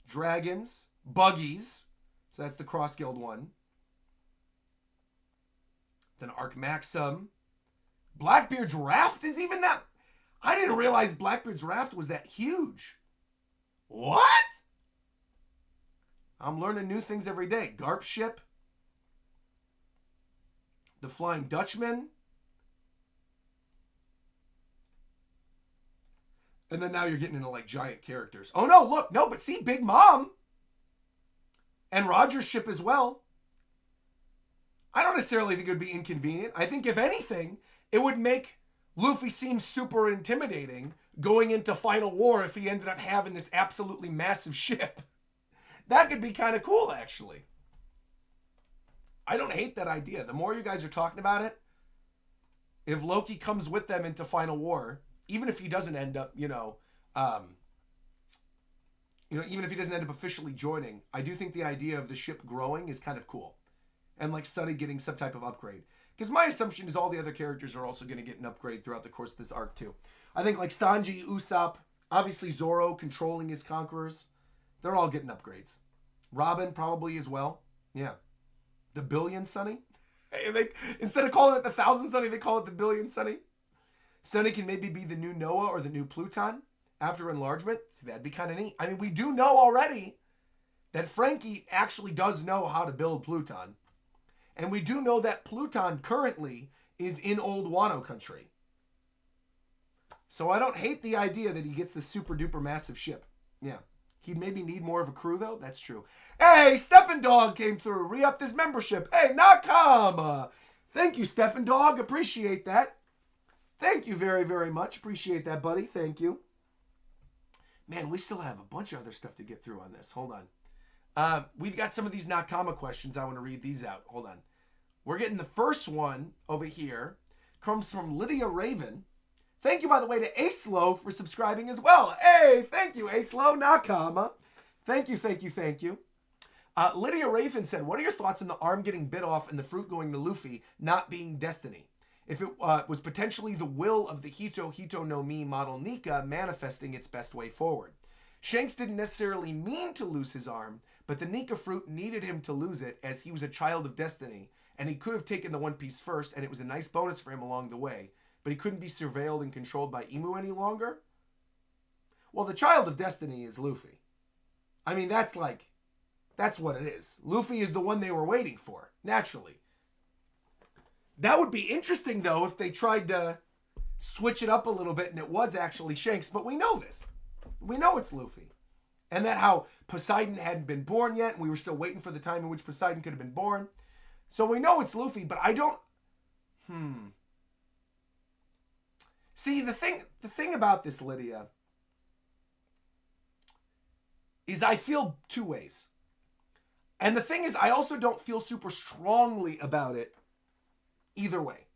Dragons. Buggies. So that's the Cross Guild one. Then Arc Maxim. Blackbeard's Raft is even that... I didn't realize Blackbeard's Raft was that huge. What? I'm learning new things every day. Garp ship. The Flying Dutchman. And then now you're getting into like giant characters. Oh no, look, no, but see, Big Mom. And Roger's ship as well. I don't necessarily think it would be inconvenient. I think if anything, it would make Luffy seem super intimidating going into Final War if he ended up having this absolutely massive ship. That could be kind of cool, actually. I don't hate that idea. The more you guys are talking about it, if Loki comes with them into Final War, even if he doesn't end up, even if he doesn't end up officially joining, I do think the idea of the ship growing is kind of cool. And like Sunny getting some type of upgrade. Because my assumption is all the other characters are also going to get an upgrade throughout the course of this arc too. I think like Sanji, Usopp, obviously Zoro controlling his conquerors. They're all getting upgrades. Robin probably as well. Yeah. The Billion Sunny. Instead of calling it the 1,000 Sunny, they call it the Billion Sunny. Sunny can maybe be the new Noah or the new Pluton after enlargement. See, that'd be kind of neat. I mean, we do know already that Frankie actually does know how to build Pluton. And we do know that Pluton currently is in Old Wano country. So I don't hate the idea that he gets this super duper massive ship. Yeah. He'd maybe need more of a crew, though. That's true. Hey, Stefan Dog came through. Re-upped his membership. Hey, Nakama. Thank you, Stefan Dog. Appreciate that. Thank you very, very much. Appreciate that, buddy. Thank you. Man, we still have a bunch of other stuff to get through on this. Hold on. We've got some of these Nakama questions. I want to read these out. Hold on. We're getting the first one over here. Comes from Lydia Raven. Thank you, by the way, to Acelo for subscribing as well. Hey, thank you, Acelo Nakama. Thank you, thank you, thank you. Lydia Raven said, what are your thoughts on the arm getting bit off and the fruit going to Luffy not being destiny? If it was potentially the will of the Hito no Mi model Nika manifesting its best way forward. Shanks didn't necessarily mean to lose his arm, but the Nika fruit needed him to lose it as he was a child of destiny, and he could have taken the One Piece first, and it was a nice bonus for him along the way. But he couldn't be surveilled and controlled by Imu any longer? Well, the child of destiny is Luffy. I mean, that's what it is. Luffy is the one they were waiting for, naturally. That would be interesting, though, if they tried to switch it up a little bit and it was actually Shanks, but we know this. We know it's Luffy. And that how Poseidon hadn't been born yet, and we were still waiting for the time in which Poseidon could have been born. So we know it's Luffy, but I don't... See, the thing about this, Lydia, is I feel two ways. And the thing is, I also don't feel super strongly about it either way.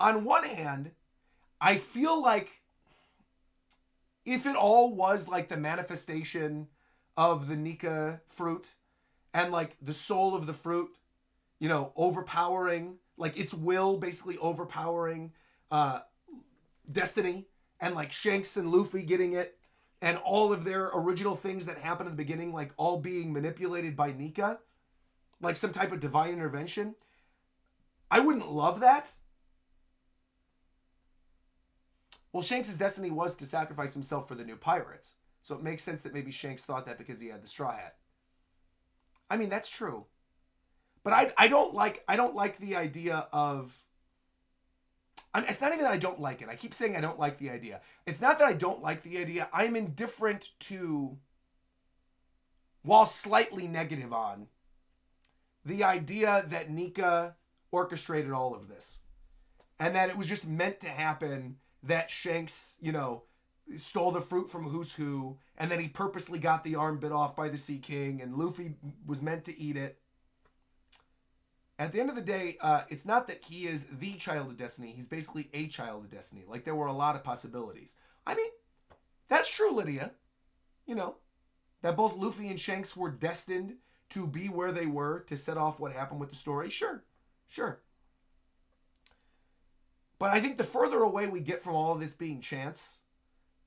On one hand, I feel like if it all was like the manifestation of the Nika fruit and like the soul of the fruit, you know, overpowering, like its will basically overpowering destiny, and like Shanks and Luffy getting it, and all of their original things that happened at the beginning, like all being manipulated by Nika, like some type of divine intervention. I wouldn't love that. Well, Shanks' destiny was to sacrifice himself for the new pirates. So it makes sense that maybe Shanks thought that because he had the straw hat. I mean, that's true. But I don't like the idea of... it's not even that I don't like it. I keep saying I don't like the idea. It's not that I don't like the idea. I'm indifferent to, while slightly negative on, the idea that Nika orchestrated all of this. And that it was just meant to happen that Shanks, you know, stole the fruit from Who's Who, and then he purposely got the arm bit off by the Sea King, and Luffy was meant to eat it. At the end of the day, it's not that he is the child of destiny. He's basically a child of destiny. Like, there were a lot of possibilities. I mean, that's true, Lydia. You know, that both Luffy and Shanks were destined to be where they were to set off what happened with the story. Sure. But I think the further away we get from all of this being chance,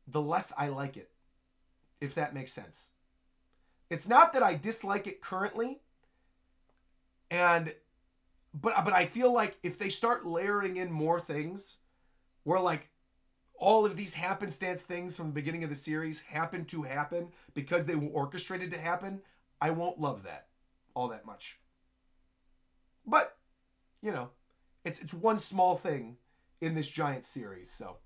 the less I like it, if that makes sense. It's not that I dislike it currently, but I feel like if they start layering in more things, where like all of these happenstance things from the beginning of the series happen to happen because they were orchestrated to happen, I won't love that all that much. But, you know, it's one small thing in this giant series, so.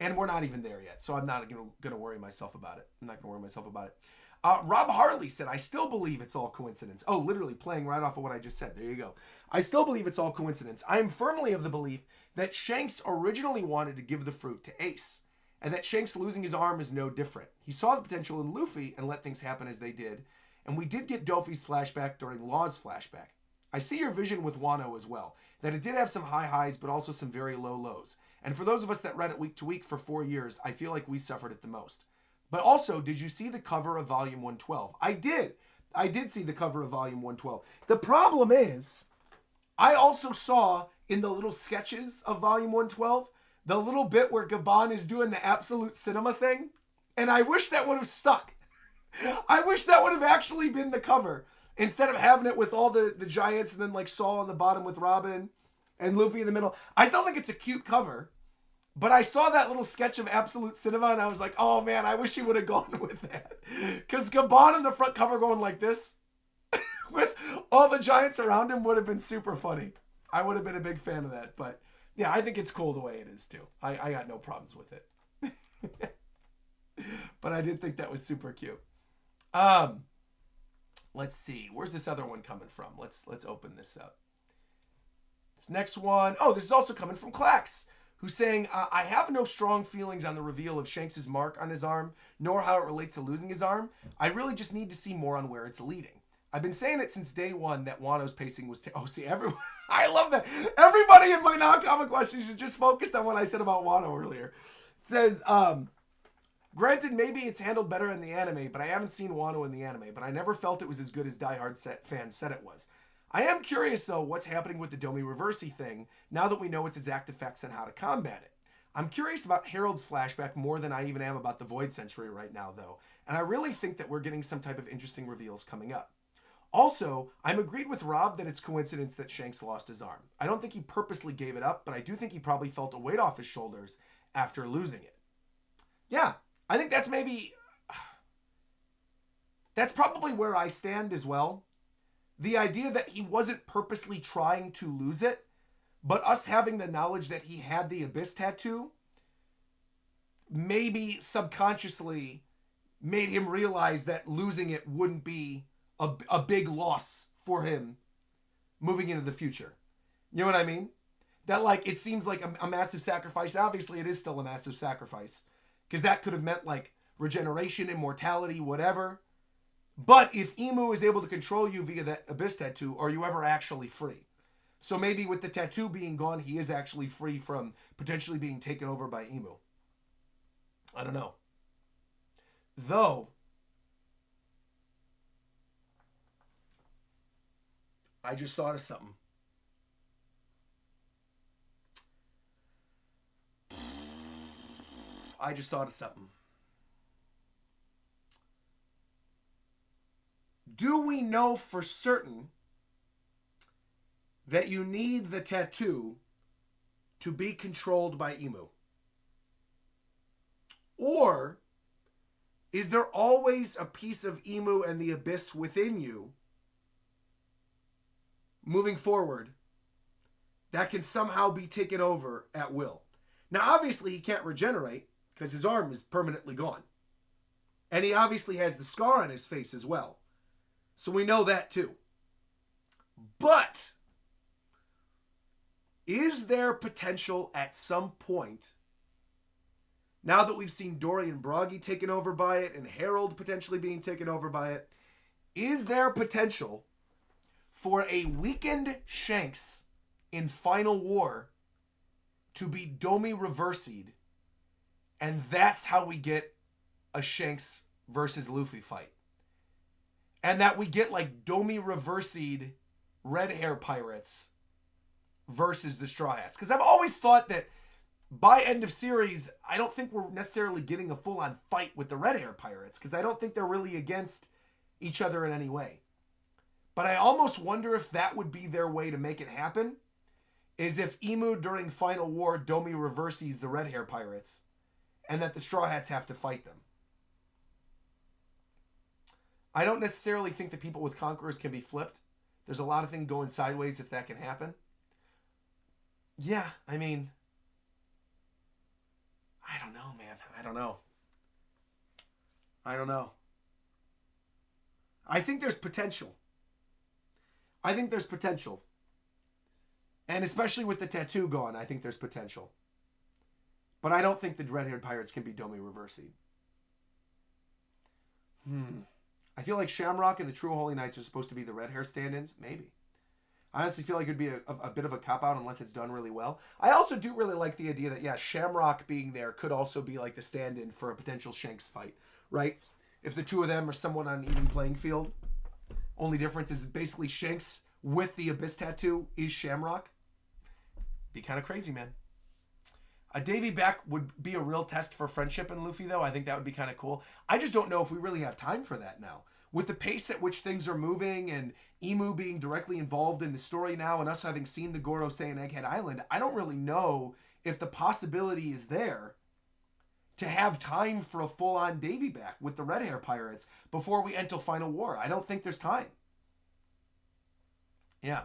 And we're not even there yet, so I'm not going to worry myself about it. I'm not going to worry myself about it. Rob Harley said, I still believe it's all coincidence. Oh, literally playing right off of what I just said. There you go. I still believe it's all coincidence. I am firmly of the belief that Shanks originally wanted to give the fruit to Ace, and that Shanks losing his arm is no different. He saw the potential in Luffy and let things happen as they did, and we did get Dofi's flashback during Law's flashback. I see your vision with Wano as well, that it did have some high highs, but also some very low lows. And for those of us that read it week to week for 4 years, I feel like we suffered it the most. But also, did you see the cover of Volume 112? I did. I did see the cover of Volume 112. The problem is, I also saw in the little sketches of Volume 112, the little bit where Gaban is doing the absolute cinema thing. And I wish that would have stuck. I wish that would have actually been the cover. Instead of having it with all the giants and then like Saul on the bottom with Robin and Luffy in the middle. I still think it's a cute cover. But I saw that little sketch of Absolute Cinema and I was like, oh man, I wish he would have gone with that. Because Gaban on the front cover going like this with all the giants around him would have been super funny. I would have been a big fan of that. But yeah, I think it's cool the way it is too. I got no problems with it. But I did think that was super cute. Let's see. Where's this other one coming from? Let's open this up. This next one. Oh, this is also coming from Clax, who's saying, I have no strong feelings on the reveal of Shanks' mark on his arm, nor how it relates to losing his arm. I really just need to see more on where it's leading. I've been saying it since day one that Wano's pacing was... everyone... I love that. Everybody in my Nakama questions is just focused on what I said about Wano earlier. It says, granted, maybe it's handled better in the anime, but I haven't seen Wano in the anime, but I never felt it was as good as diehard fans said it was. I am curious, though, what's happening with the Domi Reversi thing, now that we know its exact effects and how to combat it. I'm curious about Harold's flashback more than I even am about the Void Century right now, though, and I really think that we're getting some type of interesting reveals coming up. Also, I'm agreed with Rob that it's coincidence that Shanks lost his arm. I don't think he purposely gave it up, but I do think he probably felt a weight off his shoulders after losing it. Yeah, I think that's maybe... That's probably where I stand as well. The idea that he wasn't purposely trying to lose it, but us having the knowledge that he had the Abyss tattoo maybe subconsciously made him realize that losing it wouldn't be a big loss for him moving into the future. You know what I mean? That, like, it seems like a massive sacrifice. Obviously, it is still a massive sacrifice, because that could have meant, like, regeneration, immortality, whatever. But if Emu is able to control you via that Abyss tattoo, are you ever actually free? So maybe with the tattoo being gone, he is actually free from potentially being taken over by Emu. I don't know. Though, I just thought of something. Do we know for certain that you need the tattoo to be controlled by Emu? Or is there always a piece of Emu and the Abyss within you moving forward that can somehow be taken over at will? Now, obviously, he can't regenerate because his arm is permanently gone. And he obviously has the scar on his face as well. So we know that too. But is there potential at some point, now that we've seen Dory and Bragi taken over by it and Harold potentially being taken over by it, is there potential for a weakened Shanks in Final War to be Domi Reversi'd, and that's how we get a Shanks versus Luffy fight? And that we get like Domi Reversi'd red hair pirates versus the Straw Hats. Because I've always thought that by end of series, I don't think we're necessarily getting a full-on fight with the red hair pirates, because I don't think they're really against each other in any way. But I almost wonder if that would be their way to make it happen, is if Emu during Final War Domi Reversi's the red hair pirates, and that the Straw Hats have to fight them. I don't necessarily think that people with Conquerors can be flipped. There's a lot of things going sideways if that can happen. Yeah, I mean, I don't know, man. I don't know. I think there's potential. And especially with the tattoo gone, I think there's potential. But I don't think the red-haired pirates can be Domi Reversi. I feel like Shamrock and the True Holy Knights are supposed to be the red hair stand-ins. Maybe. I honestly feel like it'd be a bit of a cop-out unless it's done really well. I also do really like the idea that, yeah, Shamrock being there could also be like the stand-in for a potential Shanks fight, right? If the two of them are somewhat on an even playing field. Only difference is basically Shanks with the Abyss tattoo is Shamrock. Be kind of crazy, man. A Davy back would be a real test for friendship in Luffy, though. I think that would be kind of cool. I just don't know if we really have time for that now. With the pace at which things are moving and Emu being directly involved in the story now and us having seen the Goro say in Egghead Island, I don't really know if the possibility is there to have time for a full-on Davy back with the Red Hair Pirates before we enter Final War. I don't think there's time. Yeah.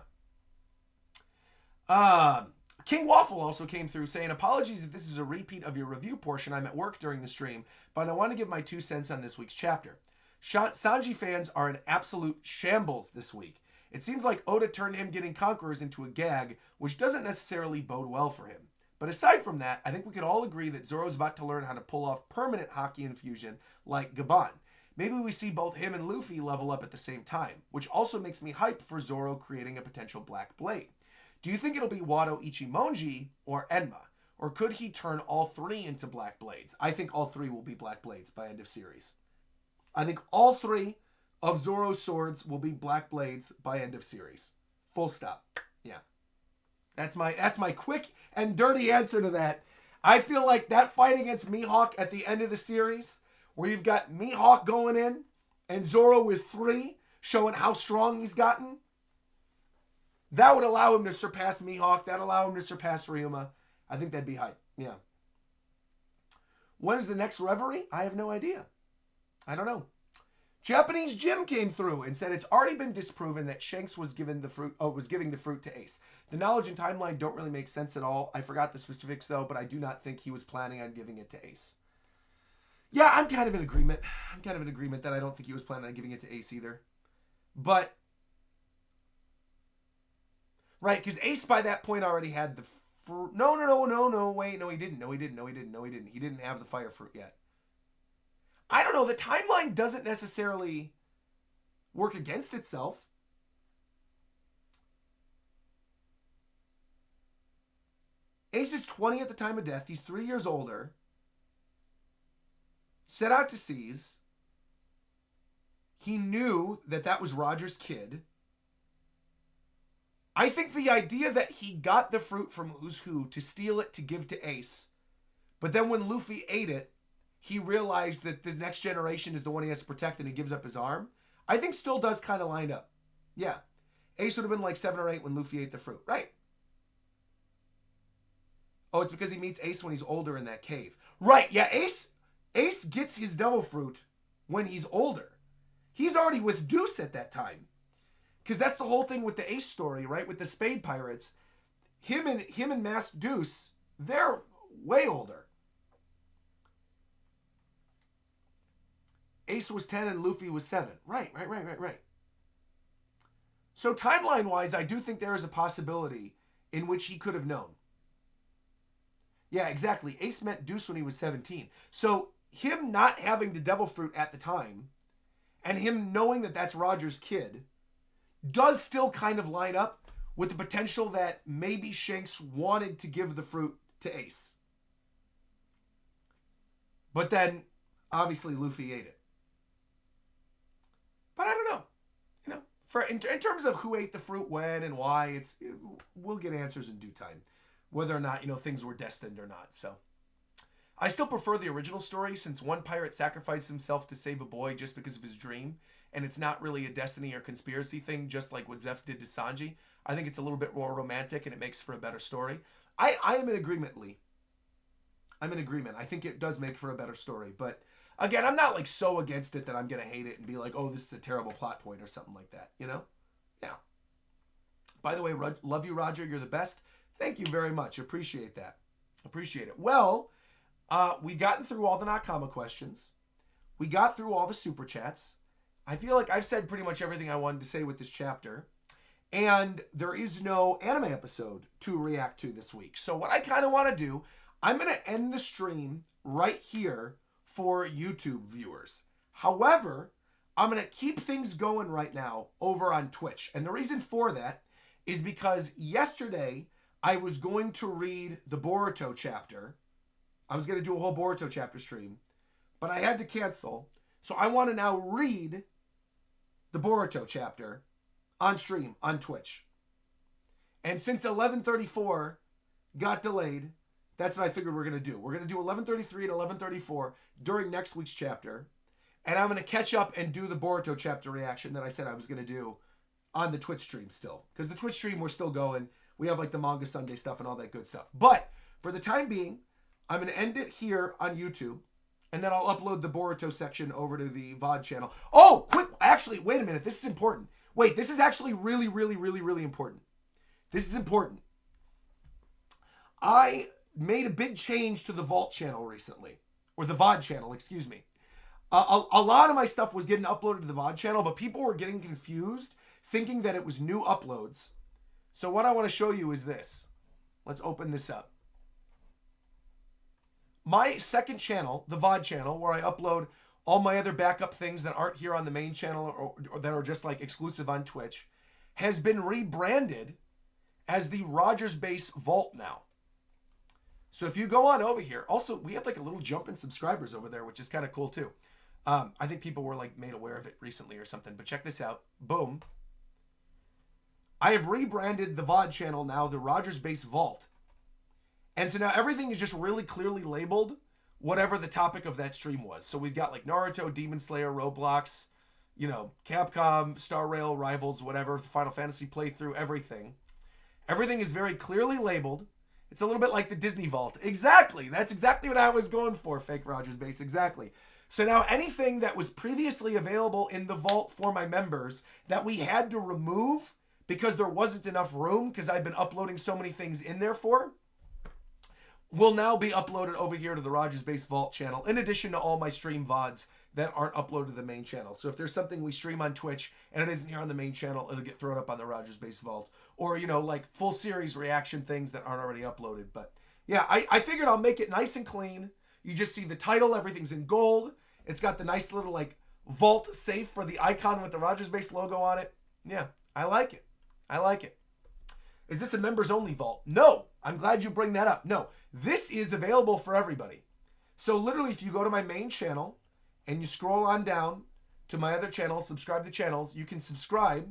King Waffle also came through saying, apologies if this is a repeat of your review portion. I'm at work during the stream, but I want to give my 2 cents on this week's chapter. Sanji fans are in absolute shambles this week. It seems like Oda turned him getting conquerors into a gag, which doesn't necessarily bode well for him. But aside from that, I think we could all agree that Zoro's about to learn how to pull off permanent Haki infusion like Gaban. Maybe we see both him and Luffy level up at the same time, which also makes me hype for Zoro creating a potential Black Blade. Do you think it'll be Wado Ichimonji or Enma? Or could he turn all 3 into Black Blades? I think all 3 will be Black Blades by end of series. I think all 3 of Zoro's swords will be Black Blades by end of series. Full stop. Yeah. That's my quick and dirty answer to that. I feel like that fight against Mihawk at the end of the series, where you've got Mihawk going in and Zoro with 3, showing how strong he's gotten, that would allow him to surpass Mihawk. That'd allow him to surpass Ryuma. I think that'd be hype. Yeah. When is the next Reverie? I have no idea. I don't know. Japanese Jim came through and said it's already been disproven that Shanks was giving the fruit to Ace. The knowledge and timeline don't really make sense at all. I forgot the specifics though, but I do not think he was planning on giving it to Ace. Yeah, I'm kind of in agreement. That I don't think he was planning on giving it to Ace either. But right, because Ace by that point already had the fruit. No, wait, no, he didn't. He didn't have the fire fruit yet. I don't know. The timeline doesn't necessarily work against itself. Ace is 20 at the time of death. He's 3 years older. Set out to seize. He knew that that was Roger's kid. I think the idea that he got the fruit from Who's Who to steal it to give to Ace, but then when Luffy ate it, he realized that the next generation is the one he has to protect and he gives up his arm, I think still does kind of line up. Yeah. Ace would have been like 7 or 8 when Luffy ate the fruit. Right. Oh, it's because he meets Ace when he's older in that cave. Right. Yeah, Ace gets his devil fruit when he's older. He's already with Deuce at that time. Because that's the whole thing with the Ace story, right? With the Spade Pirates. Him and Masked Deuce, they're way older. Ace was 10 and Luffy was 7. Right. So timeline-wise, I do think there is a possibility in which he could have known. Yeah, exactly. Ace met Deuce when he was 17. So him not having the devil fruit at the time and him knowing that that's Roger's kid does still kind of line up with the potential that maybe Shanks wanted to give the fruit to Ace. But then, obviously, Luffy ate it. But I don't know. You know, in terms of who ate the fruit when and why, we'll get answers in due time. Whether or not, things were destined or not. So, I still prefer the original story since one pirate sacrificed himself to save a boy just because of his dream. And it's not really a destiny or conspiracy thing, just like what Zeph did to Sanji. I think it's a little bit more romantic and it makes for a better story. I am in agreement, Lee. I'm in agreement. I think it does make for a better story. But again, I'm not like so against it that I'm going to hate it and be like, oh, this is a terrible plot point or something like that. Yeah. By the way, love you, Roger. You're the best. Thank you very much. Appreciate that. Appreciate it. Well, we've gotten through all the Nakama questions. We got through all the super chats. I feel like I've said pretty much everything I wanted to say with this chapter. And there is no anime episode to react to this week. So what I kind of want to do, I'm going to end the stream right here for YouTube viewers. However, I'm going to keep things going right now over on Twitch. And the reason for that is because yesterday I was going to read the Boruto chapter. I was going to do a whole Boruto chapter stream, but I had to cancel. So I want to now read the Boruto chapter on stream on Twitch. And since 11:34 got delayed, that's what I figured we're going to do. We're going to do 1133 and 1134 during next week's chapter. And I'm going to catch up and do the Boruto chapter reaction that I said I was going to do on the Twitch stream still. Because the Twitch stream, we're still going. We have like the Manga Sunday stuff and all that good stuff. But for the time being, I'm going to end it here on YouTube. And then I'll upload the Boruto section over to the VOD channel. Oh, quick. Actually, wait a minute. This is important. Wait, this is actually really, really, really, really important. This is important. I made a big change to the Vault channel recently. Or the VOD channel, excuse me. A lot of my stuff was getting uploaded to the VOD channel, but people were getting confused, thinking that it was new uploads. So what I want to show you is this. Let's open this up. My second channel, the VOD channel, where I upload all my other backup things that aren't here on the main channel or that are just like exclusive on Twitch, has been rebranded as the RogersBase Vault now. So if you go on over here, also we have like a little jump in subscribers over there, which is kind of cool too. I think people were like made aware of it recently or something, but check this out. Boom. I have rebranded the VOD channel now, the RogersBase Vault. And so now everything is just really clearly labeled, whatever the topic of that stream was. So we've got like Naruto, Demon Slayer, Roblox, you know, Capcom, Star Rail, Rivals, whatever, Final Fantasy playthrough, everything. Everything is very clearly labeled. It's a little bit like the Disney Vault. Exactly. That's exactly what I was going for, fake RogersBase. Exactly. So now anything that was previously available in the Vault for my members that we had to remove because there wasn't enough room because I've been uploading so many things in there for, will now be uploaded over here to the RogersBase Vault channel, in addition to all my stream VODs that aren't uploaded to the main channel. So if there's something we stream on Twitch and it isn't here on the main channel, it'll get thrown up on the RogersBase Vault. Or, you know, like full series reaction things that aren't already uploaded. But yeah, I figured I'll make it nice and clean. You just see the title, everything's in gold. It's got the nice little like vault safe for the icon with the RogersBase logo on it. Yeah, I like it. I like it. Is this a members only vault? No, I'm glad you bring that up. No, this is available for everybody. So literally if you go to my main channel and you scroll on down to my other channels, subscribe to channels, you can subscribe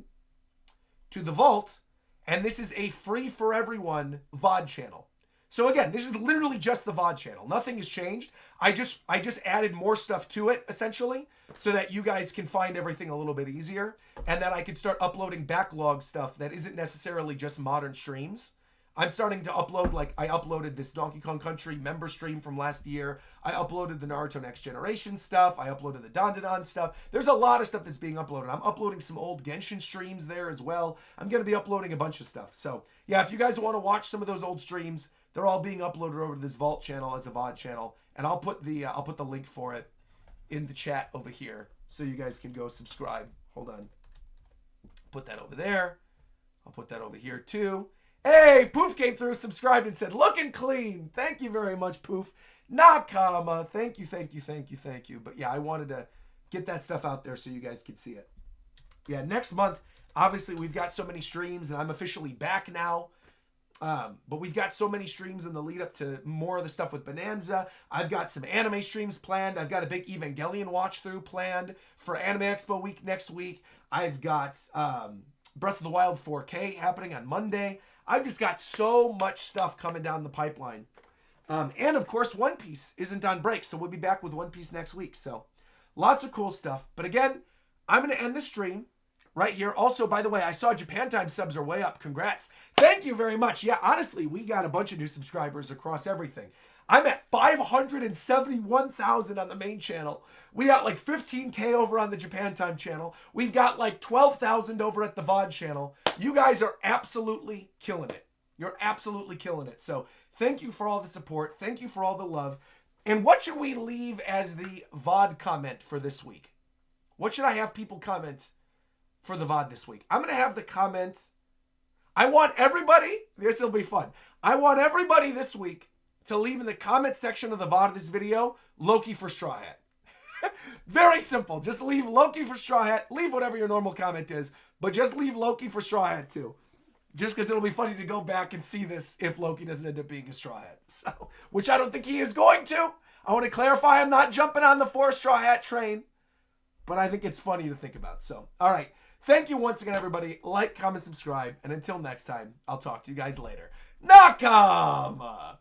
to the vault, and this is a free for everyone VOD channel. So again, this is literally just the VOD channel. Nothing has changed. I just added more stuff to it, essentially, so that you guys can find everything a little bit easier, and that I could start uploading backlog stuff that isn't necessarily just modern streams. I'm starting to upload, like, I uploaded this Donkey Kong Country member stream from last year. I uploaded the Naruto Next Generation stuff. I uploaded the Dandadan stuff. There's a lot of stuff that's being uploaded. I'm uploading some old Genshin streams there as well. I'm going to be uploading a bunch of stuff. So, yeah, if you guys want to watch some of those old streams, they're all being uploaded over to this Vault channel as a VOD channel. And I'll put the link for it in the chat over here so you guys can go subscribe. Hold on. Put that over there. I'll put that over here too. Hey, Poof came through, subscribed, and said, looking clean. Thank you very much, Poof. Nakama. Thank you, thank you, thank you, thank you. But yeah, I wanted to get that stuff out there so you guys could see it. Yeah, next month, obviously, we've got so many streams, and I'm officially back now. But we've got so many streams in the lead up to more of the stuff with Bonanza. I've got some anime streams planned. I've got a big Evangelion watch through planned for Anime Expo week next week. I've got Breath of the Wild 4K happening on Monday. I've just got so much stuff coming down the pipeline. And of course, One Piece isn't on break, so we'll be back with One Piece next week. So lots of cool stuff. But again, I'm going to end the stream right here. Also, by the way, I saw Japan Time subs are way up. Congrats. Thank you very much. Yeah, honestly, we got a bunch of new subscribers across everything. I'm at 571,000 on the main channel. We got like 15K over on the Japan Time channel. We've got like 12,000 over at the VOD channel. You guys are absolutely killing it. You're absolutely killing it. So thank you for all the support. Thank you for all the love. And what should we leave as the VOD comment for this week? What should I have people comment for the VOD this week? I'm going to have the comment. I want everybody, this will be fun. I want everybody this week to leave in the comment section of the VOD of this video, Loki for Straw Hat. Very simple. Just leave Loki for Straw Hat. Leave whatever your normal comment is, but just leave Loki for Straw Hat too. Just because it'll be funny to go back and see this if Loki doesn't end up being a Straw Hat. So, which I don't think he is going to. I want to clarify I'm not jumping on the 4 Straw Hat train, but I think it's funny to think about. So, all right. Thank you once again, everybody. Like, comment, subscribe, and until next time, I'll talk to you guys later. Nakama!